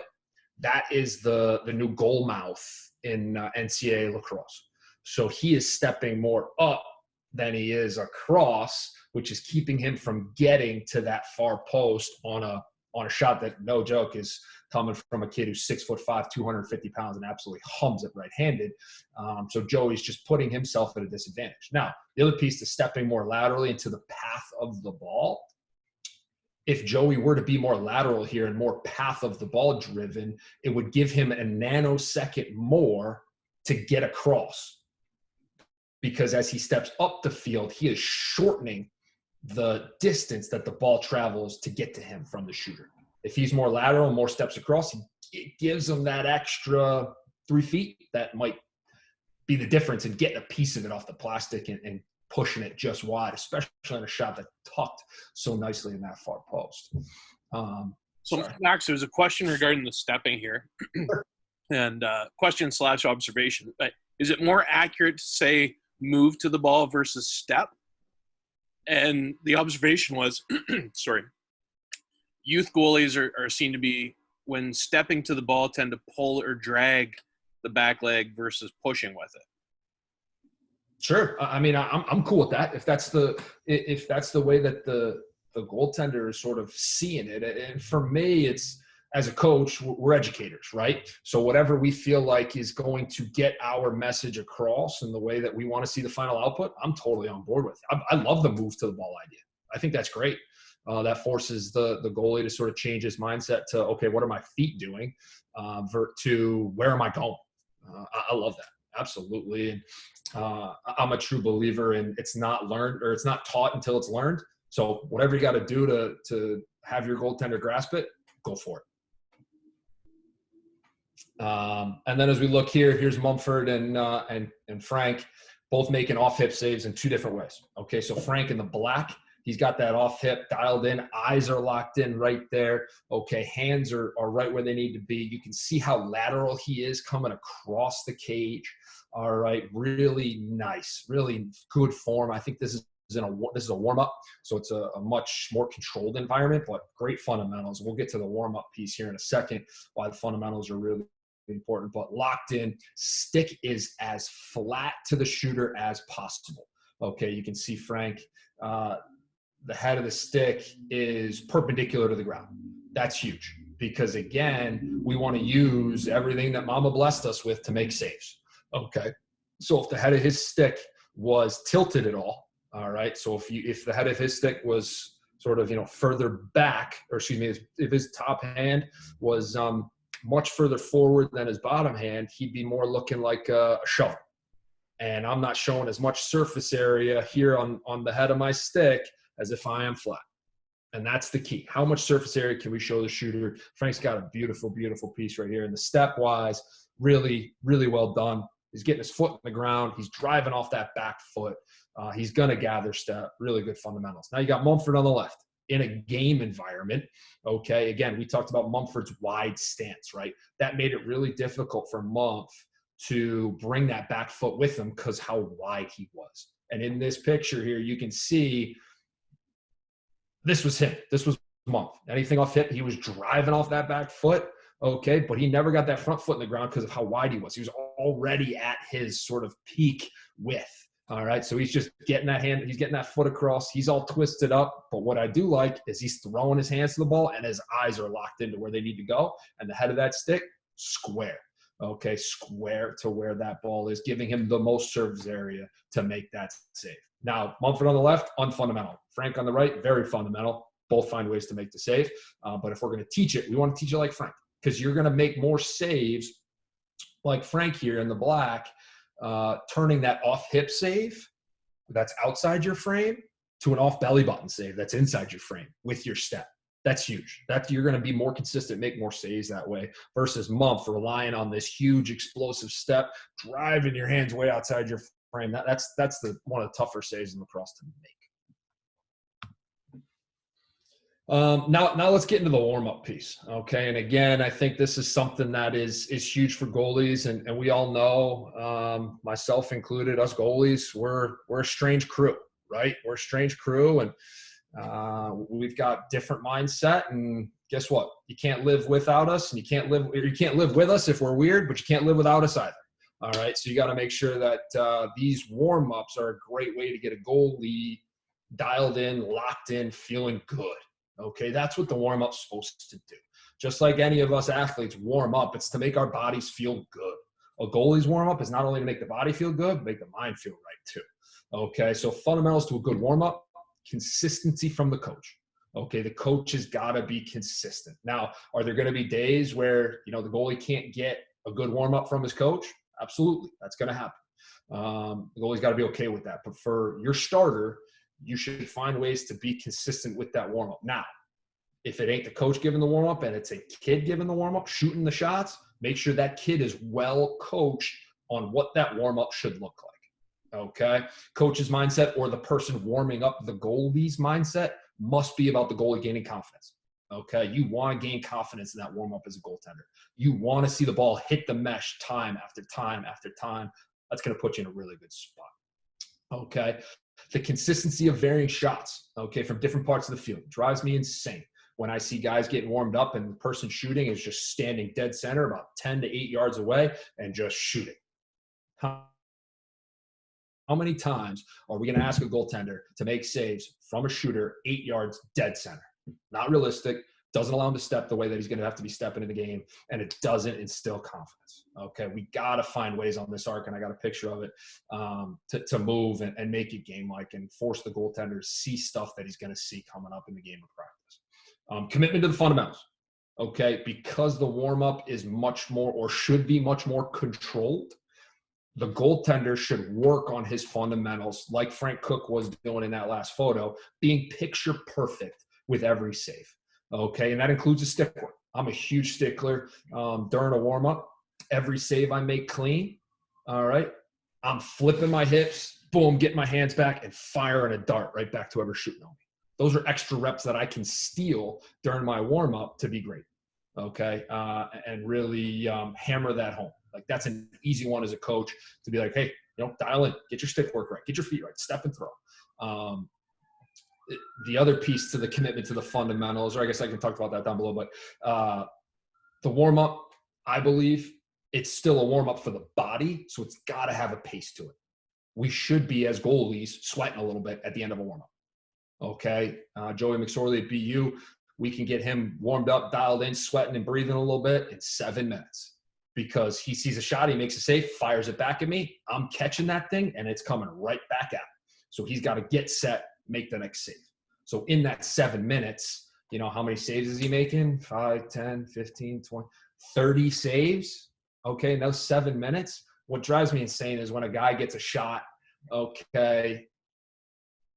That is the new goal mouth in NCAA lacrosse. So he is stepping more up than he is across, which is keeping him from getting to that far post on a shot that, no joke, is coming from a kid who's 6'5", 250 pounds, and absolutely hums it right-handed. So Joey's just putting himself at a disadvantage. Now, the other piece to stepping more laterally into the path of the ball, if Joey were to be more lateral here and more path of the ball driven, it would give him a nanosecond more to get across. Because as he steps up the field, he is shortening the distance that the ball travels to get to him from the shooter. If he's more lateral, more steps across, it gives him that extra 3 feet that might be the difference in getting a piece of it off the plastic and pushing it just wide, especially on a shot that tucked so nicely in that far post. So, Max, there's a question regarding the stepping here. And question/observation. Is it more accurate to say move to the ball versus step? And the observation was, youth goalies are seen to be, when stepping to the ball, tend to pull or drag the back leg versus pushing with it. Sure. I mean, I'm cool with that. If that's the way that the goaltender is sort of seeing it. And for me, it's, as a coach, we're educators, right? So whatever we feel like is going to get our message across in the way that we want to see the final output, I'm totally on board with. I love the move to the ball idea. I think that's great. That forces the goalie to sort of change his mindset to, okay, what are my feet doing? To where am I going? I love that. Absolutely. And I'm a true believer in it's not learned, or it's not taught until it's learned. So whatever you got to do to have your goaltender grasp it, go for it. And then as we look here, here's Mumford and Frank, both making off-hip saves in two different ways. Okay, so Frank in the black, he's got that off-hip dialed in. Eyes are locked in right there. Okay, hands are right where they need to be. You can see how lateral he is coming across the cage. All right, really nice, really good form. I think this is a warm-up, so it's a much more controlled environment, but great fundamentals. We'll get to the warm-up piece here in a second, why the fundamentals are really important, but locked in. Stick is as flat to the shooter as possible. Okay, you can see Frank, the head of the stick is perpendicular to the ground. That's huge because, again, we want to use everything that Mama blessed us with to make saves. Okay, so if the head of his stick was tilted at all right, so if the head of his stick was sort of, further back, or excuse me, if his top hand was much further forward than his bottom hand, he'd be more looking like a shovel. And I'm not showing as much surface area here on the head of my stick as if I am flat. And that's the key. How much surface area can we show the shooter? Frank's got a beautiful, beautiful piece right here. And the step-wise, really, really well done. He's getting his foot in the ground. He's driving off that back foot. He's going to gather step. Really good fundamentals. Now you got Mumford on the left in a game environment. Okay, again, we talked about Mumford's wide stance, right? That made it really difficult for Mumph to bring that back foot with him because how wide he was. And in this picture here, you can see this was him. This was Mumph. Anything off hip, he was driving off that back foot. Okay, but he never got that front foot in the ground because of how wide he was. He was already at his sort of peak width. All right, so he's just getting that hand, he's getting that foot across. He's all twisted up, but what I do like is he's throwing his hands to the ball and his eyes are locked into where they need to go. And the head of that stick, square. Okay, square to where that ball is, giving him the most service area to make that save. Now, Mumford on the left, unfundamental. Frank on the right, very fundamental. Both find ways to make the save. But if we're going to teach it, we want to teach it like Frank because you're going to make more saves like Frank here in the black, turning that off-hip save that's outside your frame to an off-belly button save that's inside your frame with your step. That's huge. You're going to be more consistent, make more saves that way versus Mumph relying on this huge explosive step, driving your hands way outside your frame. That's one of the tougher saves in lacrosse to make. Now let's get into the warm-up piece. Okay. And again, I think this is something that is huge for goalies. And we all know, myself included, us goalies, we're a strange crew, right? We're a strange crew and we've got different mindset. And guess what? You can't live without us and you can't live with us if we're weird, but you can't live without us either. All right. So you got to make sure that these warm-ups are a great way to get a goalie dialed in, locked in, feeling good. Okay, that's what the warm-up's supposed to do. Just like any of us athletes warm up, it's to make our bodies feel good. A goalie's warm-up is not only to make the body feel good, but make the mind feel right too. Okay, so fundamentals to a good warm-up, consistency from the coach. Okay, the coach has got to be consistent. Now, are there going to be days where, the goalie can't get a good warm-up from his coach? Absolutely, that's going to happen. The goalie's got to be okay with that. But for your starter, you should find ways to be consistent with that warm-up. Now, if it ain't the coach giving the warm-up and it's a kid giving the warm-up, shooting the shots, make sure that kid is well coached on what that warm-up should look like. Okay? Coach's mindset or the person warming up the goalie's mindset must be about the goalie gaining confidence. Okay? You want to gain confidence in that warm-up as a goaltender. You want to see the ball hit the mesh time after time after time. That's going to put you in a really good spot. Okay? The consistency of varying shots, okay, from different parts of the field drives me insane when I see guys getting warmed up and the person shooting is just standing dead center about 10 to 8 yards away and just shooting. How many times are we going to ask a goaltender to make saves from a shooter 8 yards dead center? Not realistic. Doesn't allow him to step the way that he's going to have to be stepping in the game, and it doesn't instill confidence. Okay, we got to find ways on this arc, and I got a picture of it, to move and make it game-like and force the goaltender to see stuff that he's going to see coming up in the game of practice. Commitment to the fundamentals, okay, because the warm-up is much more or should be much more controlled. The goaltender should work on his fundamentals like Frank Cook was doing in that last photo, being picture perfect with every save. Okay, and that includes a stick work. I'm a huge stickler during a warm-up. Every save I make clean, all right, I'm flipping my hips, boom, getting my hands back, and firing a dart right back to whoever's shooting on me. Those are extra reps that I can steal during my warm-up to be great, okay, and really hammer that home. Like, that's an easy one as a coach to be like, hey, dial in, get your stick work right, get your feet right, step and throw. The other piece to the commitment to the fundamentals, or I guess I can talk about that down below, but the warm-up, I believe it's still a warm-up for the body, so it's got to have a pace to it. We should be, as goalies, sweating a little bit at the end of a warm-up. Okay? Joey Mcsorley at BU, we can get him warmed up, dialed in, sweating and breathing a little bit in 7 minutes because he sees a shot, he makes a save, fires it back at me, I'm catching that thing, and it's coming right back at him. So he's got to get set, make the next save. So in that 7 minutes, how many saves is he making? 5, 10, 15, 20, 30 saves. Okay, in those 7 minutes, what drives me insane is when a guy gets a shot, okay,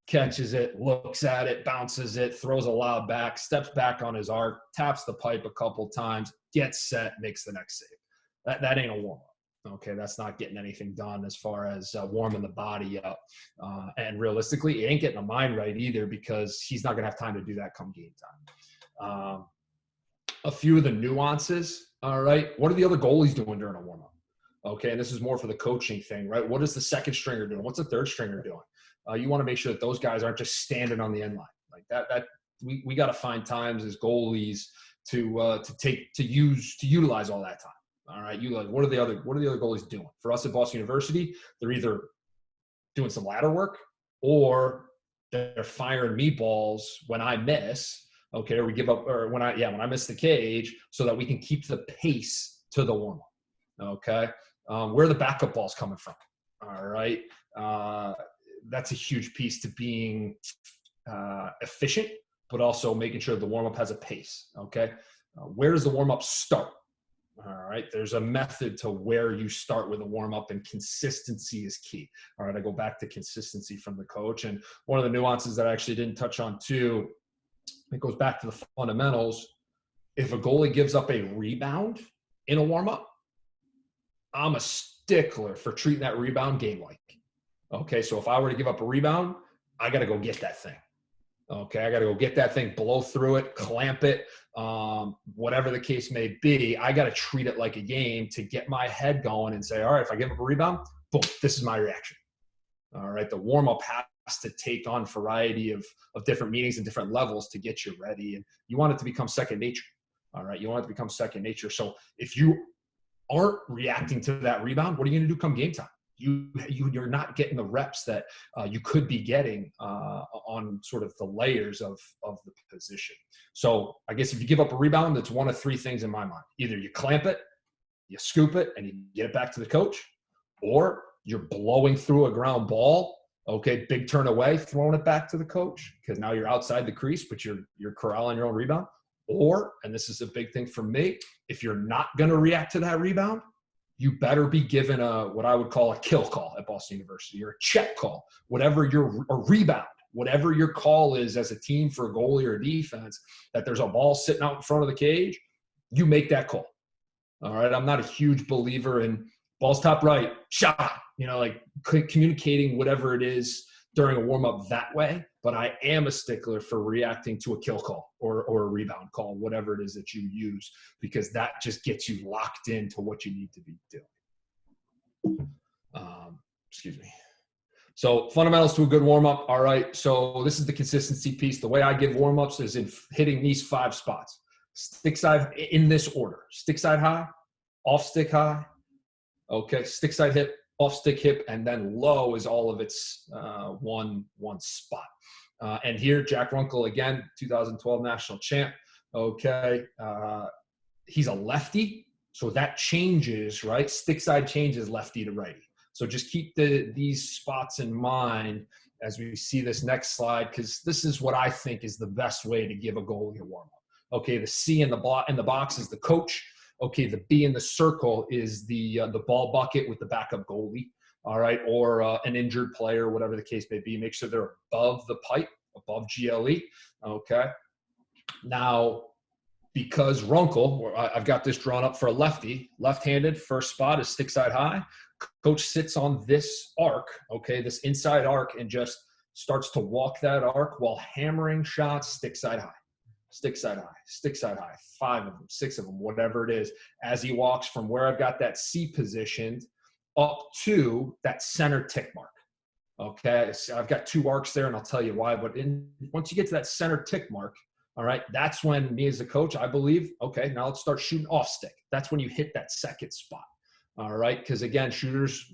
catches it, looks at it, bounces it, throws a lob back, steps back on his arc, taps the pipe a couple times, gets set, makes the next save. That ain't a warm-up. Okay, that's not getting anything done as far as warming the body up. And realistically, it ain't getting the mind right either, because he's not going to have time to do that come game time. A few of the nuances, all right? What are the other goalies doing during a warm-up? Okay, and this is more for the coaching thing, right? What is the second stringer doing? What's the third stringer doing? You want to make sure that those guys aren't just standing on the end line like that. We got to find times as goalies to utilize all that time. All right, what are the other goalies doing? For us at Boston University, they're either doing some ladder work or they're firing meatballs when I miss. Okay, or we give up, or when I miss the cage, so that we can keep the pace to the warm up. Okay, where are the backup balls coming from? All right. That's a huge piece to being efficient, but also making sure the warm-up has a pace, okay? Where does the warm-up start? All right, there's a method to where you start with a warm-up, and consistency is key. All right, I go back to consistency from the coach. And one of the nuances that I actually didn't touch on too, it goes back to the fundamentals. If a goalie gives up a rebound in a warm-up, I'm a stickler for treating that rebound game-like. Okay, so if I were to give up a rebound, I got to go get that thing. Okay, I got to go get that thing, blow through it, clamp it, whatever the case may be. I got to treat it like a game to get my head going and say, all right, if I give up a rebound, boom, this is my reaction. All right, the warm-up has to take on a variety of different meanings and different levels to get you ready. And you want it to become second nature. All right, you want it to become second nature. So if you aren't reacting to that rebound, what are you going to do come game time? You're not getting the reps that you could be getting on sort of the layers of the position. So I guess if you give up a rebound, it's one of three things in my mind. Either you clamp it, you scoop it, and you get it back to the coach, or you're blowing through a ground ball, okay, big turn away, throwing it back to the coach, because now you're outside the crease, but you're corralling your own rebound. Or, and this is a big thing for me, if you're not going to react to that rebound, you better be given what I would call a kill call at Boston University, or a check call, a rebound, whatever your call is as a team for a goalie or a defense, that there's a ball sitting out in front of the cage, you make that call. All right. I'm not a huge believer in balls top right, shot, like communicating whatever it is during a warm-up that way, but I am a stickler for reacting to a kill call or a rebound call, whatever it is that you use, because that just gets you locked into what you need to be doing. Excuse me. So fundamentals to a good warm-up. All right, so this is the consistency piece. The way I give warm-ups is in hitting these 5 spots. Stick side in this order. Stick side high, off stick high, okay, stick side hip, off stick hip, and then low is all of its one spot. And here, Jack Runkle, again, 2012 national champ. Okay, he's a lefty, so that changes, right? Stick side changes lefty to righty. So just keep these spots in mind as we see this next slide, because this is what I think is the best way to give a goalie a warm-up. Okay, the C in the box is the coach. Okay, the B in the circle is the ball bucket with the backup goalie, all right, or an injured player, whatever the case may be. Make sure they're above the pipe, above GLE, okay? Now, because Runkle, I've got this drawn up for a lefty, left-handed, first spot is stick side high. Coach sits on this arc, okay, this inside arc, and just starts to walk that arc while hammering shots stick side high. Stick side high, stick side high, 5 of them, 6 of them, whatever it is, as he walks from where I've got that C positioned up to that center tick mark. Okay, so I've got 2 arcs there, and I'll tell you why. But once you get to that center tick mark, all right, that's when me as a coach, I believe, okay, now let's start shooting off stick. That's when you hit that second spot. All right, because again, shooters,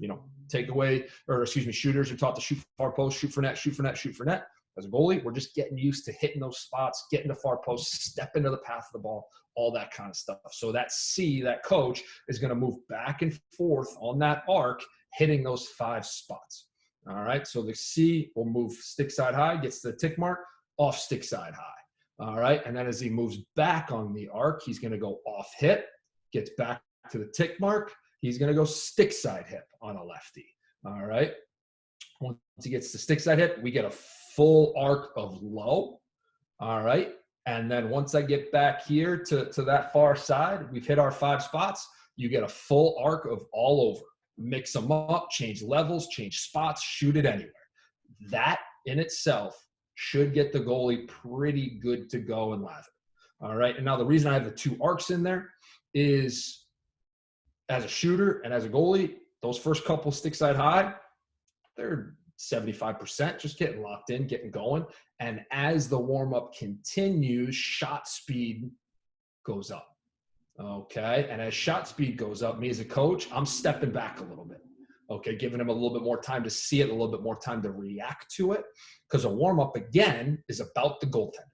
shooters are taught to shoot far post, shoot for net, shoot for net, shoot for net. As a goalie, we're just getting used to hitting those spots, getting to far post, step into the path of the ball, all that kind of stuff. So that C, that coach, is going to move back and forth on that arc, hitting those 5 spots. All right, so the C will move stick side high, gets to the tick mark, off stick side high. All right, and then as he moves back on the arc, he's going to go off hip, gets back to the tick mark. He's going to go stick side hip on a lefty. All right. Once he gets the stick side hit, we get a full arc of low. All right. And then once I get back here to that far side, we've hit our 5 spots. You get a full arc of all over. Mix them up, change levels, change spots, shoot it anywhere. That in itself should get the goalie pretty good to go and lather. All right. And now the reason I have the 2 arcs in there is as a shooter and as a goalie, those first couple stick side high, they're 75%, just getting locked in, getting going. And as the warm-up continues, shot speed goes up. Okay. And as shot speed goes up, me as a coach, I'm stepping back a little bit. Okay. Giving him a little bit more time to see it, a little bit more time to react to it. Because a warm-up, again, is about the goaltender.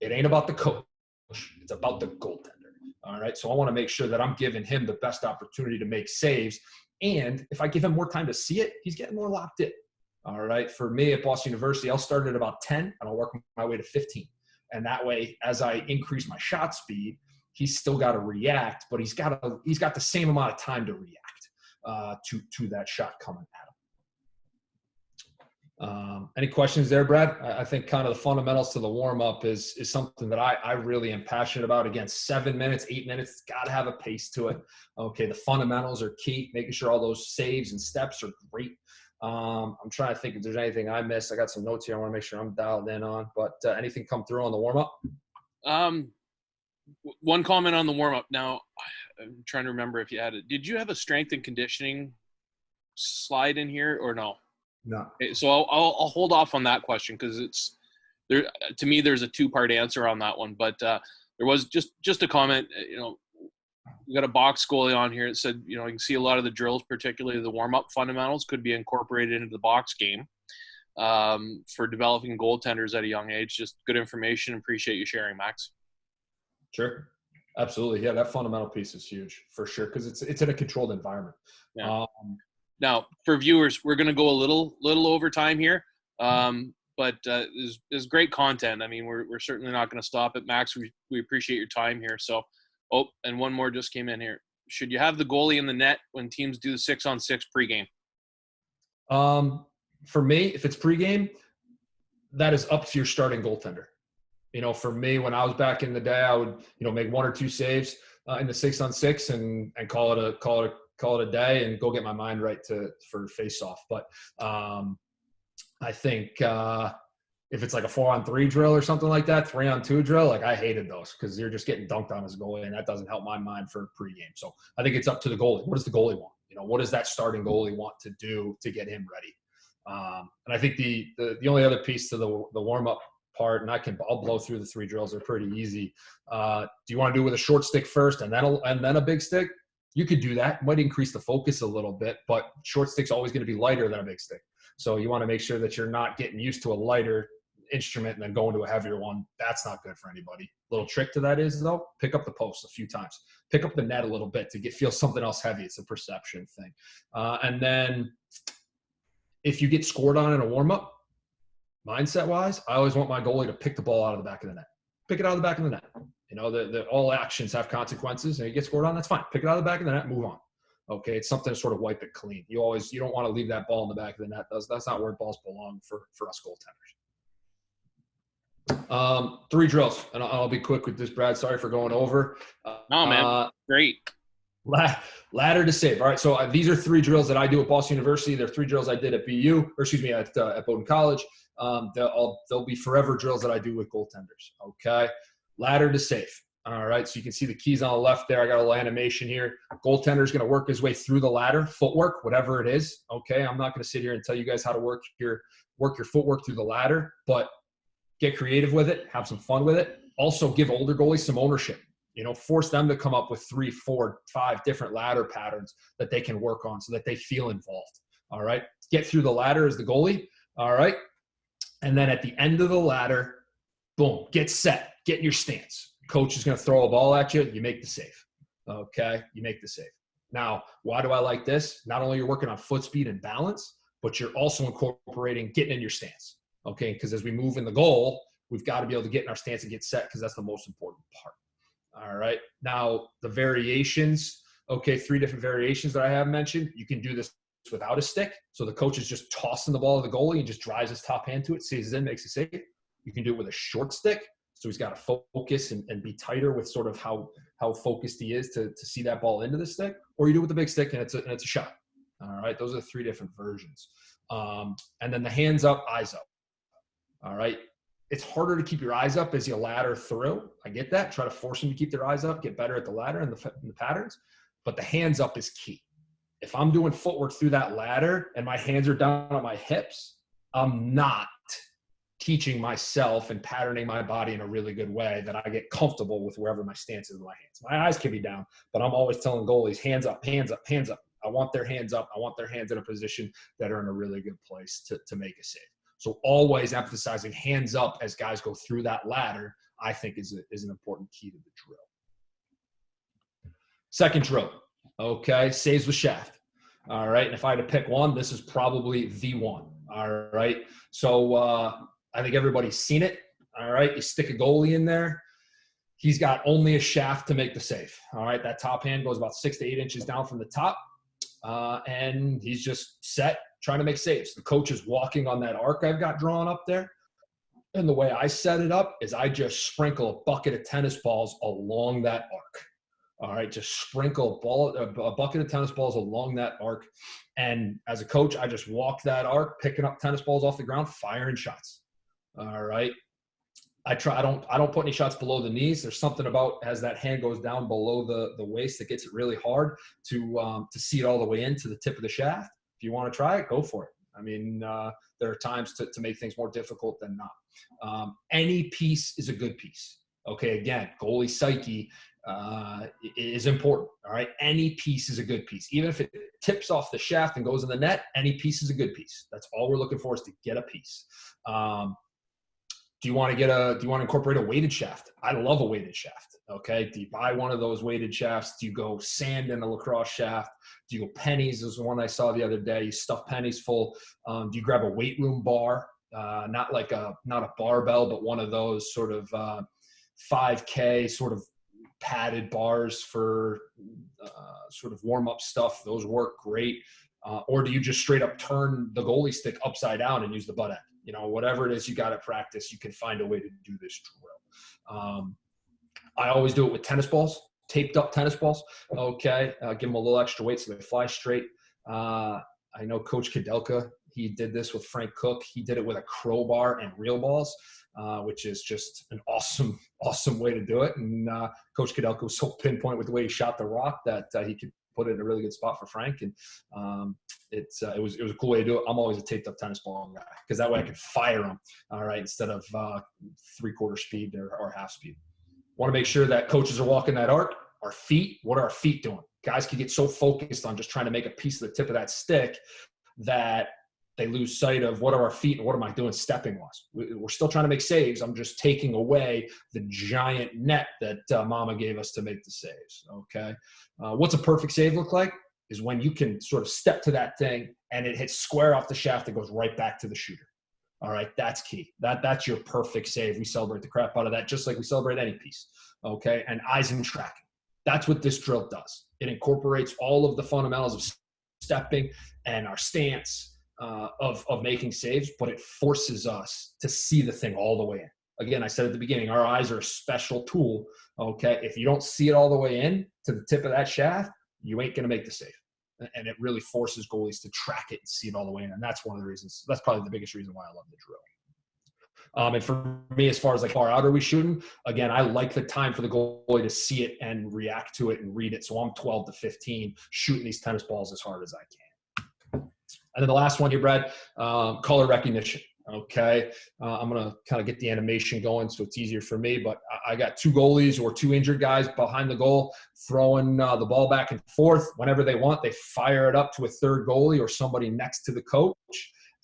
It ain't about the coach. It's about the goaltender. All right. So I want to make sure that I'm giving him the best opportunity to make saves. And if I give him more time to see it, he's getting more locked in. All right. For me at Boston University, I'll start at about 10 and I'll work my way to 15. And that way, as I increase my shot speed, he's still got to react, but he's got the same amount of time to react to that shot coming at him. Any questions there, Brad? I think kind of the fundamentals to the warm-up is something that I really am passionate about. Again, 7 minutes, 8 minutes, it's got to have a pace to it. Okay, the fundamentals are key, making sure all those saves and steps are great. I'm trying to think if there's anything I missed. I got some notes here I want to make sure I'm dialed in on, but anything come through on the warm-up? One comment on the warm-up. Now, I'm trying to remember if you had it. Did you have a strength and conditioning slide in here or no? No. Okay, so I'll hold off on that question because it's there. To me, there's a 2-part answer on that one. But there was just a comment. We got a box goalie on here. It said, you can see a lot of the drills, particularly the warm-up fundamentals, could be incorporated into the box game for developing goaltenders at a young age. Just good information. Appreciate you sharing, Max. Sure. Absolutely. Yeah, that fundamental piece is huge for sure because it's in a controlled environment. Yeah. Now, for viewers, we're going to go a little over time here, but it's great content. I mean, we're certainly not going to stop it. Max, we appreciate your time here. So, and one more just came in here. Should you have the goalie in the net when teams do the 6-on-6 pregame? For me, if it's pregame, that is up to your starting goaltender. For me, when I was back in the day, I would, make 1 or 2 saves in the 6-on-6 and call it a day and go get my mind right for face off. But I think if it's like a 4-on-3 drill or something like that, 3-on-2 drill, like I hated those because you're just getting dunked on as a goalie, and that doesn't help my mind for pregame. So I think it's up to the goalie. What does the goalie want? What does that starting goalie want to do to get him ready? And I think the only other piece to the warm-up part, and I'll blow through the 3 drills. They're pretty easy. Do you want to do it with a short stick first and then a big stick? You could do that. It might increase the focus a little bit, but short stick's always going to be lighter than a big stick. So you want to make sure that you're not getting used to a lighter instrument and then going to a heavier one. That's not good for anybody. Little trick to that is, though, pick up the post a few times. Pick up the net a little bit to feel something else heavy. It's a perception thing. And then if you get scored on in a warm-up, mindset-wise, I always want my goalie to pick the ball out of the back of the net. Pick it out of the back of the net. All actions have consequences, and you get scored on, that's fine. Pick it out of the back of the net and move on. Okay, it's something to sort of wipe it clean. You don't want to leave that ball in the back of the net. That's not where balls belong for us goaltenders. 3 drills, and I'll be quick with this, Brad. Sorry for going over. No, man. Great. Ladder to save. All right, so these are 3 drills that I do at Boston University. They're 3 drills I did at at Bowdoin College. They'll be forever drills that I do with goaltenders. Okay, ladder to save. All right, so you can see the keys on the left there. I got a little animation here. Goaltender is going to work his way through the ladder, footwork, whatever it is. Okay, I'm not going to sit here and tell you guys how to work your footwork through the ladder, but get creative with it, have some fun with it. Also, give older goalies some ownership. Force them to come up with 3, 4, 5 different ladder patterns that they can work on so that they feel involved. All right, get through the ladder as the goalie. All right, and then at the end of the ladder, boom, get set, get in your stance. Coach is going to throw a ball at you. You make the save. Okay, you make the save. Now, why do I like this? Not only you're working on foot speed and balance, but you're also incorporating getting in your stance. Okay, because as we move in the goal, we've got to be able to get in our stance and get set because that's the most important part. All right. Now, the variations, okay, 3 different variations that I have mentioned. You can do this without a stick. So the coach is just tossing the ball to the goalie and just drives his top hand to it, sees it in, makes a save. You can do it with a short stick. So he's got to focus and be tighter with sort of how focused he is to see that ball into the stick. Or you do it with the big stick and it's a shot. All right. Those are the 3 different versions. And then the hands up, eyes up. All right. It's harder to keep your eyes up as you ladder through. I get that. Try to force them to keep their eyes up, get better at the ladder and the patterns. But the hands up is key. If I'm doing footwork through that ladder and my hands are down on my hips, I'm not teaching myself and patterning my body in a really good way that I get comfortable with wherever my stance is with my hands. My eyes can be down, but I'm always telling goalies, hands up, hands up, hands up. I want their hands up. I want their hands in a position that are in a really good place to make a save. So always emphasizing hands up as guys go through that ladder, I think is an important key to the drill. Second drill, okay, saves with shaft. All right, and if I had to pick one, this is probably the one. All right, so I think everybody's seen it. All right, you stick a goalie in there. He's got only a shaft to make the save. All right, that top hand goes about 6 to 8 inches down from the top, and he's just set, trying to make saves. The coach is walking on that arc I've got drawn up there. And the way I set it up is I just sprinkle a bucket of tennis balls along that arc. All right, just sprinkle a bucket of tennis balls along that arc. And as a coach, I just walk that arc, picking up tennis balls off the ground, firing shots. All right. I don't put any shots below the knees. There's something about as that hand goes down below the waist that gets it really hard to see it all the way into the tip of the shaft. If you want to try it, go for it. I mean, there are times to make things more difficult than not. Any piece is a good piece. Okay, again, goalie psyche is important. All right, any piece is a good piece. Even if it tips off the shaft and goes in the net, any piece is a good piece. That's all we're looking for, is to get a piece. Do you want to incorporate a weighted shaft? I love a weighted shaft. Okay. Do you buy one of those weighted shafts? Do you go sand in a lacrosse shaft? Do you go pennies? There's one I saw the other day. You stuff pennies full. Do you grab a weight room bar? Not a barbell, but one of those sort of 5K sort of padded bars for sort of warm up stuff. Those work great. Or do you just straight up turn the goalie stick upside down and use the butt end? You know, whatever it is you got to practice, you can find a way to do this drill. I always do it with tennis balls, taped up tennis balls. Okay. Give them a little extra weight so they fly straight. I know Coach Kadelka, he did this with Frank Cook. He did it with a crowbar and real balls, which is just an awesome, awesome way to do it. And Coach Kadelka was so pinpoint with the way he shot the rock that he could put it in a really good spot for Frank. And it was a cool way to do it. I'm always a taped up tennis ball guy, because that way I can fire them, all right, instead of 3/4 speed or half speed. Want to make sure that coaches are walking that arc. Our feet, what are our feet doing? Guys can get so focused on just trying to make a piece of the tip of that stick that they lose sight of what are our feet and what am I doing stepping wise. We're still trying to make saves. I'm just taking away the giant net that Mama gave us to make the saves. Okay. What's a perfect save look like? Is when you can sort of step to that thing and it hits square off the shaft and goes right back to the shooter. All right, that's key. That's your perfect save. We celebrate the crap out of that, just like we celebrate any piece. Okay, and eyes and tracking. That's what this drill does. It incorporates all of the fundamentals of stepping and our stance of making saves, but it forces us to see the thing all the way in. Again, I said at the beginning, our eyes are a special tool. Okay, if you don't see it all the way in to the tip of that shaft, you ain't going to make the save. And it really forces goalies to track it and see it all the way in. And that's one of the reasons, that's probably the biggest reason why I love the drill. And for me, as far as like far out are we shooting, again, I like the time for the goalie to see it and react to it and read it. So I'm 12 to 15 shooting these tennis balls as hard as I can. And then the last one here, Brad, color recognition. Okay. I'm going to kind of get the animation going so it's easier for me, but I got 2 goalies or 2 injured guys behind the goal throwing the ball back and forth. Whenever they want, they fire it up to a third goalie or somebody next to the coach.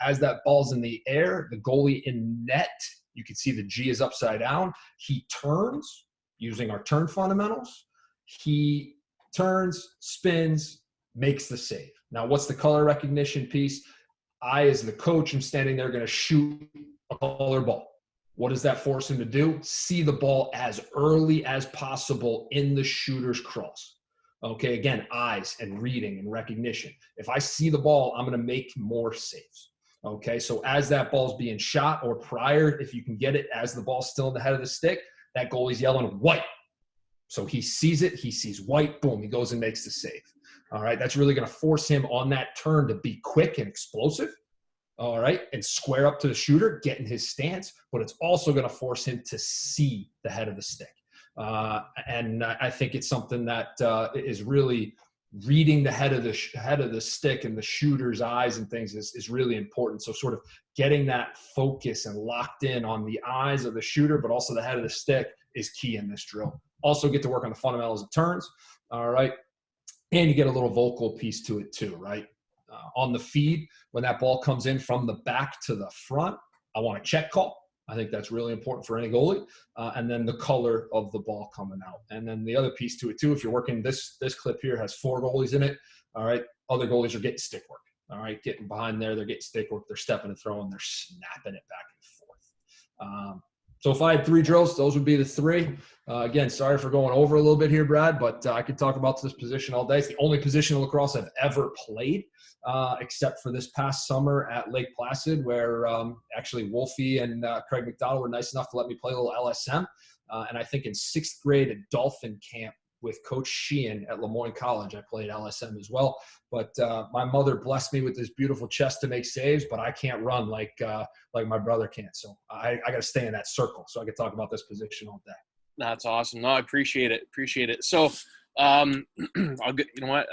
As that ball's in the air, the goalie in net, you can see the G is upside down. He turns using our turn fundamentals. He turns, spins, makes the save. Now, what's the color recognition piece? I, as the coach, am standing there going to shoot a color ball. What does that force him to do? See the ball as early as possible in the shooter's cross. Okay, again, eyes and reading and recognition. If I see the ball, I'm going to make more saves. Okay, so as that ball's being shot or prior, if you can get it as the ball's still in the head of the stick, that goalie's yelling white. So he sees it, he sees white, boom, he goes and makes the save. All right, that's really going to force him on that turn to be quick and explosive. All right, and square up to the shooter, get in his stance, but it's also going to force him to see the head of the stick. And I think it's something that is really reading the head of the stick and the shooter's eyes and things is really important. So sort of getting that focus and locked in on the eyes of the shooter, but also the head of the stick is key in this drill. Also get to work on the fundamentals of turns. All right. And you get a little vocal piece to it too, right? On the feed, when that ball comes in from the back to the front, I want a check call. I think that's really important for any goalie. And then the color of the ball coming out. And then the other piece to it too, if you're working, this clip here has 4 goalies in it. All right. Other goalies are getting stick work. All right. Getting behind there, they're getting stick work. They're stepping and throwing. They're snapping it back and forth. So if I had 3 drills, those would be the 3. Again, sorry for going over a little bit here, Brad, but I could talk about this position all day. It's the only position in lacrosse I've ever played, except for this past summer at Lake Placid, where actually Wolfie and Craig McDonald were nice enough to let me play a little LSM. And I think in 6th grade at Dolphin Camp with Coach Sheehan at Lemoyne College, I played LSM as well. But my mother blessed me with this beautiful chest to make saves, but I can't run like my brother can. So I got to stay in that circle so I can talk about this position all day. That's awesome. No, I appreciate it. So I'll get, you know what?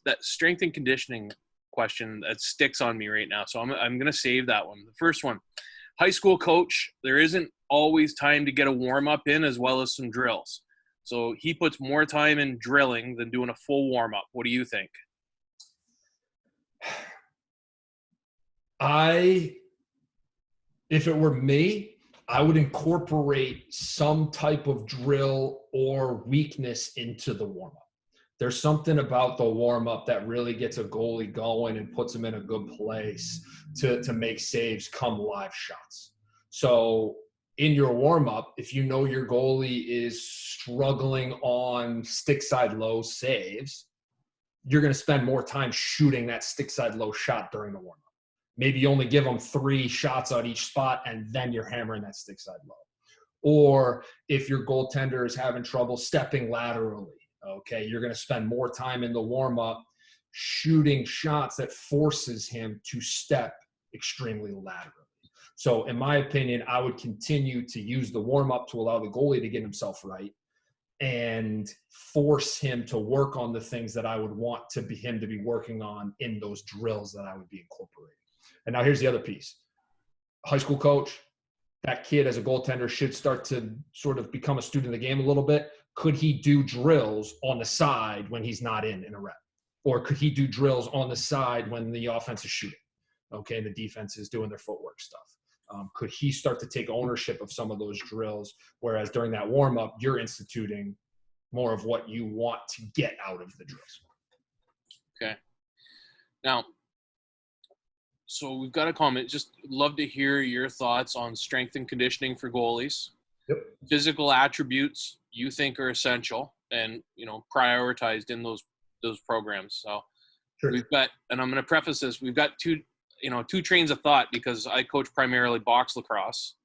That strength and conditioning question that sticks on me right now. So I'm going to save that one. The first one, high school coach, there isn't always time to get a warm up in as well as some drills. So he puts more time in drilling than doing a full warm up. What do you think? If it were me, I would incorporate some type of drill or weakness into the warm-up. There's something about the warm-up that really gets a goalie going and puts him in a good place to make saves come live shots. So in your warm-up, if you know your goalie is struggling on stick side low saves, you're going to spend more time shooting that stick side low shot during the warm-up. Maybe you only give them 3 shots on each spot, and then you're hammering that stick side low. Or if your goaltender is having trouble stepping laterally, okay, you're going to spend more time in the warm-up shooting shots that forces him to step extremely laterally. So in my opinion, I would continue to use the warm-up to allow the goalie to get himself right and force him to work on the things that I would want him to be working on in those drills that I would be incorporating. And now here's the other piece. High school coach, that kid as a goaltender should start to sort of become a student of the game a little bit. Could he do drills on the side when he's not in a rep? Or could he do drills on the side when the offense is shooting? Okay, and the defense is doing their footwork stuff. Could he start to take ownership of some of those drills, whereas during that warm-up, you're instituting more of what you want to get out of the drills? Okay. Now, so we've got a comment. Just love to hear your thoughts on strength and conditioning for goalies. Yep. Physical attributes you think are essential and, prioritized in those programs. So sure. We've got, and I'm going to preface this, we've got two trains of thought because I coach primarily box lacrosse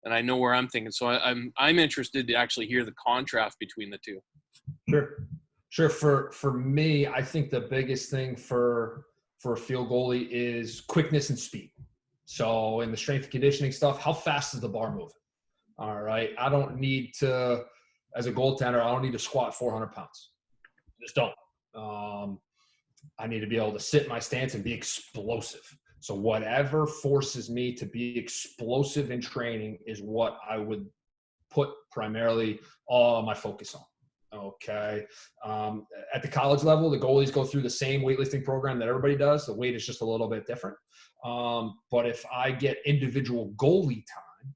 and I know where I'm thinking. So I'm interested to actually hear the contrast between the two. Sure. For me, I think the biggest thing for a field goalie is quickness and speed. So in the strength and conditioning stuff, how fast is the bar moving? All right. I don't need to, as a goaltender, I don't need to squat 400 pounds. Just don't. I need to be able to sit in my stance and be explosive. So whatever forces me to be explosive in training is what I would put primarily all my focus on. Okay. At the college level, the goalies go through the same weightlifting program that everybody does. The weight is just a little bit different. But if I get individual goalie time,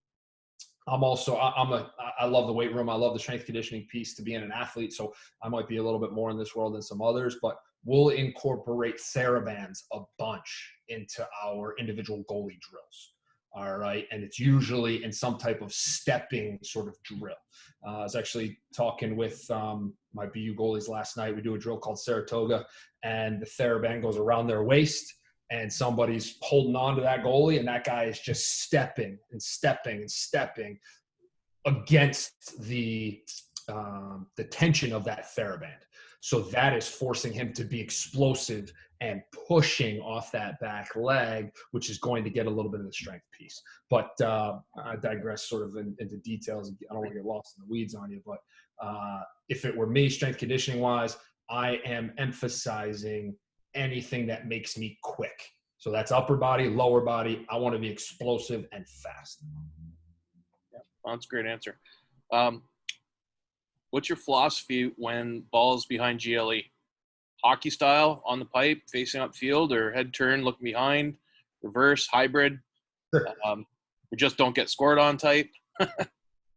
I love the weight room. I love the strength conditioning piece to being an athlete. So I might be a little bit more in this world than some others, but we'll incorporate therabands a bunch into our individual goalie drills. All right. And it's usually in some type of stepping sort of drill. I was actually talking with my BU goalies last night. We do a drill called Saratoga, and the TheraBand goes around their waist, and somebody's holding on to that goalie, and that guy is just stepping and stepping and stepping against the tension of that TheraBand. So that is forcing him to be explosive and pushing off that back leg, which is going to get a little bit of the strength piece. But I digress sort of into details. I don't want to get lost in the weeds on you. But if it were me, strength conditioning wise, I am emphasizing anything that makes me quick. So that's upper body, lower body. I want to be explosive and fast. Yeah, well, that's a great answer. What's your philosophy when ball's behind GLE? Hockey style, on the pipe, facing upfield, or head turn, look behind, reverse, hybrid? Sure. We just don't get scored on type?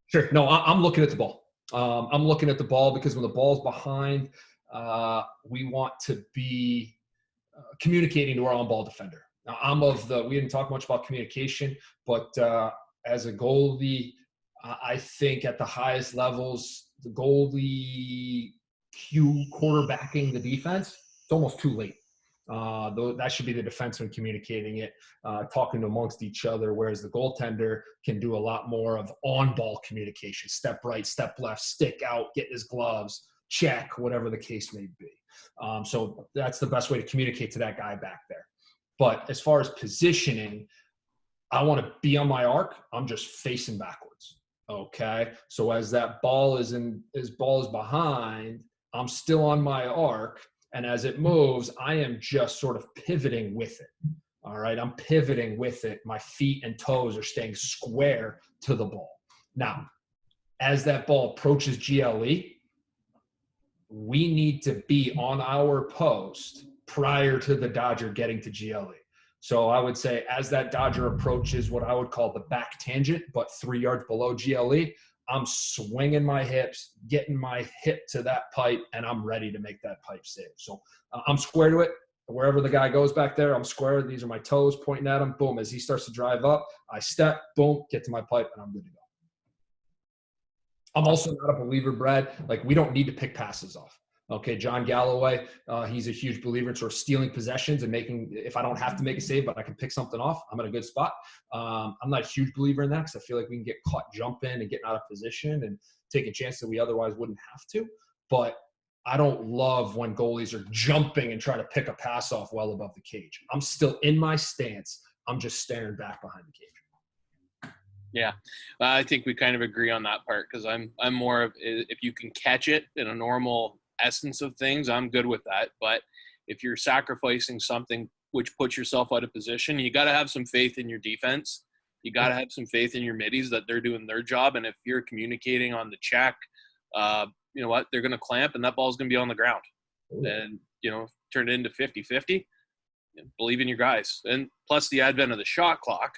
Sure. No, I'm looking at the ball. I'm looking at the ball because when the ball's behind, we want to be communicating to our on-ball defender. Now, we didn't talk much about communication, but as a goalie, I think at the highest levels, the goalie quarterbacking the defense, it's almost too late. That should be the defenseman communicating it, talking amongst each other, whereas the goaltender can do a lot more of on-ball communication, step right, step left, stick out, get his gloves, check, whatever the case may be. So that's the best way to communicate to that guy back there. But as far as positioning, I want to be on my arc. I'm just facing backwards. Okay. So as that ball is behind, I'm still on my arc. And as it moves, I am just sort of pivoting with it. All right. I'm pivoting with it. My feet and toes are staying square to the ball. Now, as that ball approaches GLE, we need to be on our post prior to the Dodger getting to GLE. So I would say as that Dodger approaches what I would call the back tangent, but 3 yards below GLE, I'm swinging my hips, getting my hip to that pipe, and I'm ready to make that pipe save. So I'm square to it. Wherever the guy goes back there, I'm square. These are my toes pointing at him. Boom. As he starts to drive up, I step, boom, get to my pipe, and I'm good to go. I'm also not a believer, Brad. Like, we don't need to pick passes off. Okay, John Galloway, he's a huge believer in sort of stealing possessions and making, if I don't have to make a save, but I can pick something off, I'm in a good spot. I'm not a huge believer in that because I feel like we can get caught jumping and getting out of position and taking chances that we otherwise wouldn't have to. But I don't love when goalies are jumping and trying to pick a pass off well above the cage. I'm still in my stance. I'm just staring back behind the cage. Yeah, I think we kind of agree on that part because I'm more of, if you can catch it in a normal essence of things, I'm good with that. But if you're sacrificing something which puts yourself out of position, you got to have some faith in your defense. You got to have some faith in your middies that they're doing their job. And if you're communicating on the check, you know what, they're going to clamp and that ball's going to be on the ground. And, you know, turn it into 50-50. Believe in your guys. And plus the advent of the shot clock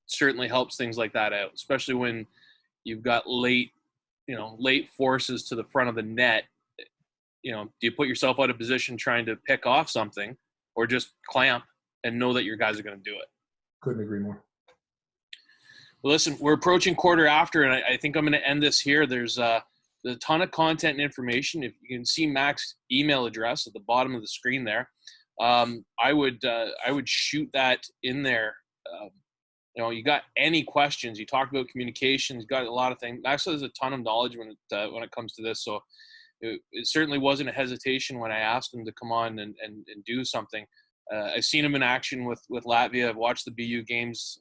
certainly helps things like that out, especially when you've got late forces to the front of the net. You know, do you put yourself out of position trying to pick off something or just clamp and know that your guys are going to do it? Couldn't agree more. Well, listen, we're approaching quarter after, and I think I'm going to end this here. There's a ton of content and information. If you can see Mac's email address at the bottom of the screen there, I would shoot that in there. You know, you got any questions? You talked about communications, got a lot of things. Max has a ton of knowledge when it comes to this, so it certainly wasn't a hesitation when I asked him to come on and do something. I've seen him in action with Latvia. I've watched the BU games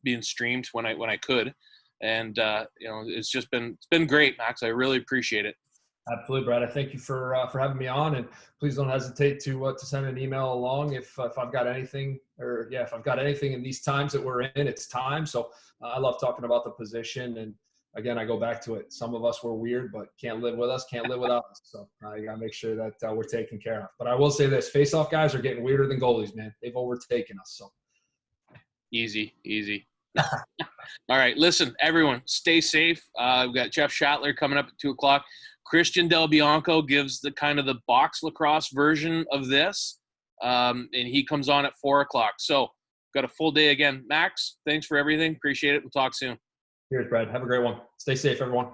being streamed when I could, and you know, it's been great, Max. I really appreciate it. Absolutely, Brad. I thank you for having me on, and please don't hesitate to send an email along if I've got anything, if I've got anything in these times that we're in. It's time. So I love talking about the position, and again, I go back to it. Some of us were weird, but can't live with us, can't live without us. So you got to make sure that we're taken care of. But I will say this: face-off guys are getting weirder than goalies, man. They've overtaken us. So easy. All right, listen, everyone, stay safe. We've got Jeff Shatler coming up at 2:00. Christian Del Bianco gives the kind of the box lacrosse version of this, and he comes on at 4:00. So got a full day again. Max, thanks for everything. Appreciate it. We'll talk soon. Cheers, Brad. Have a great one. Stay safe, everyone.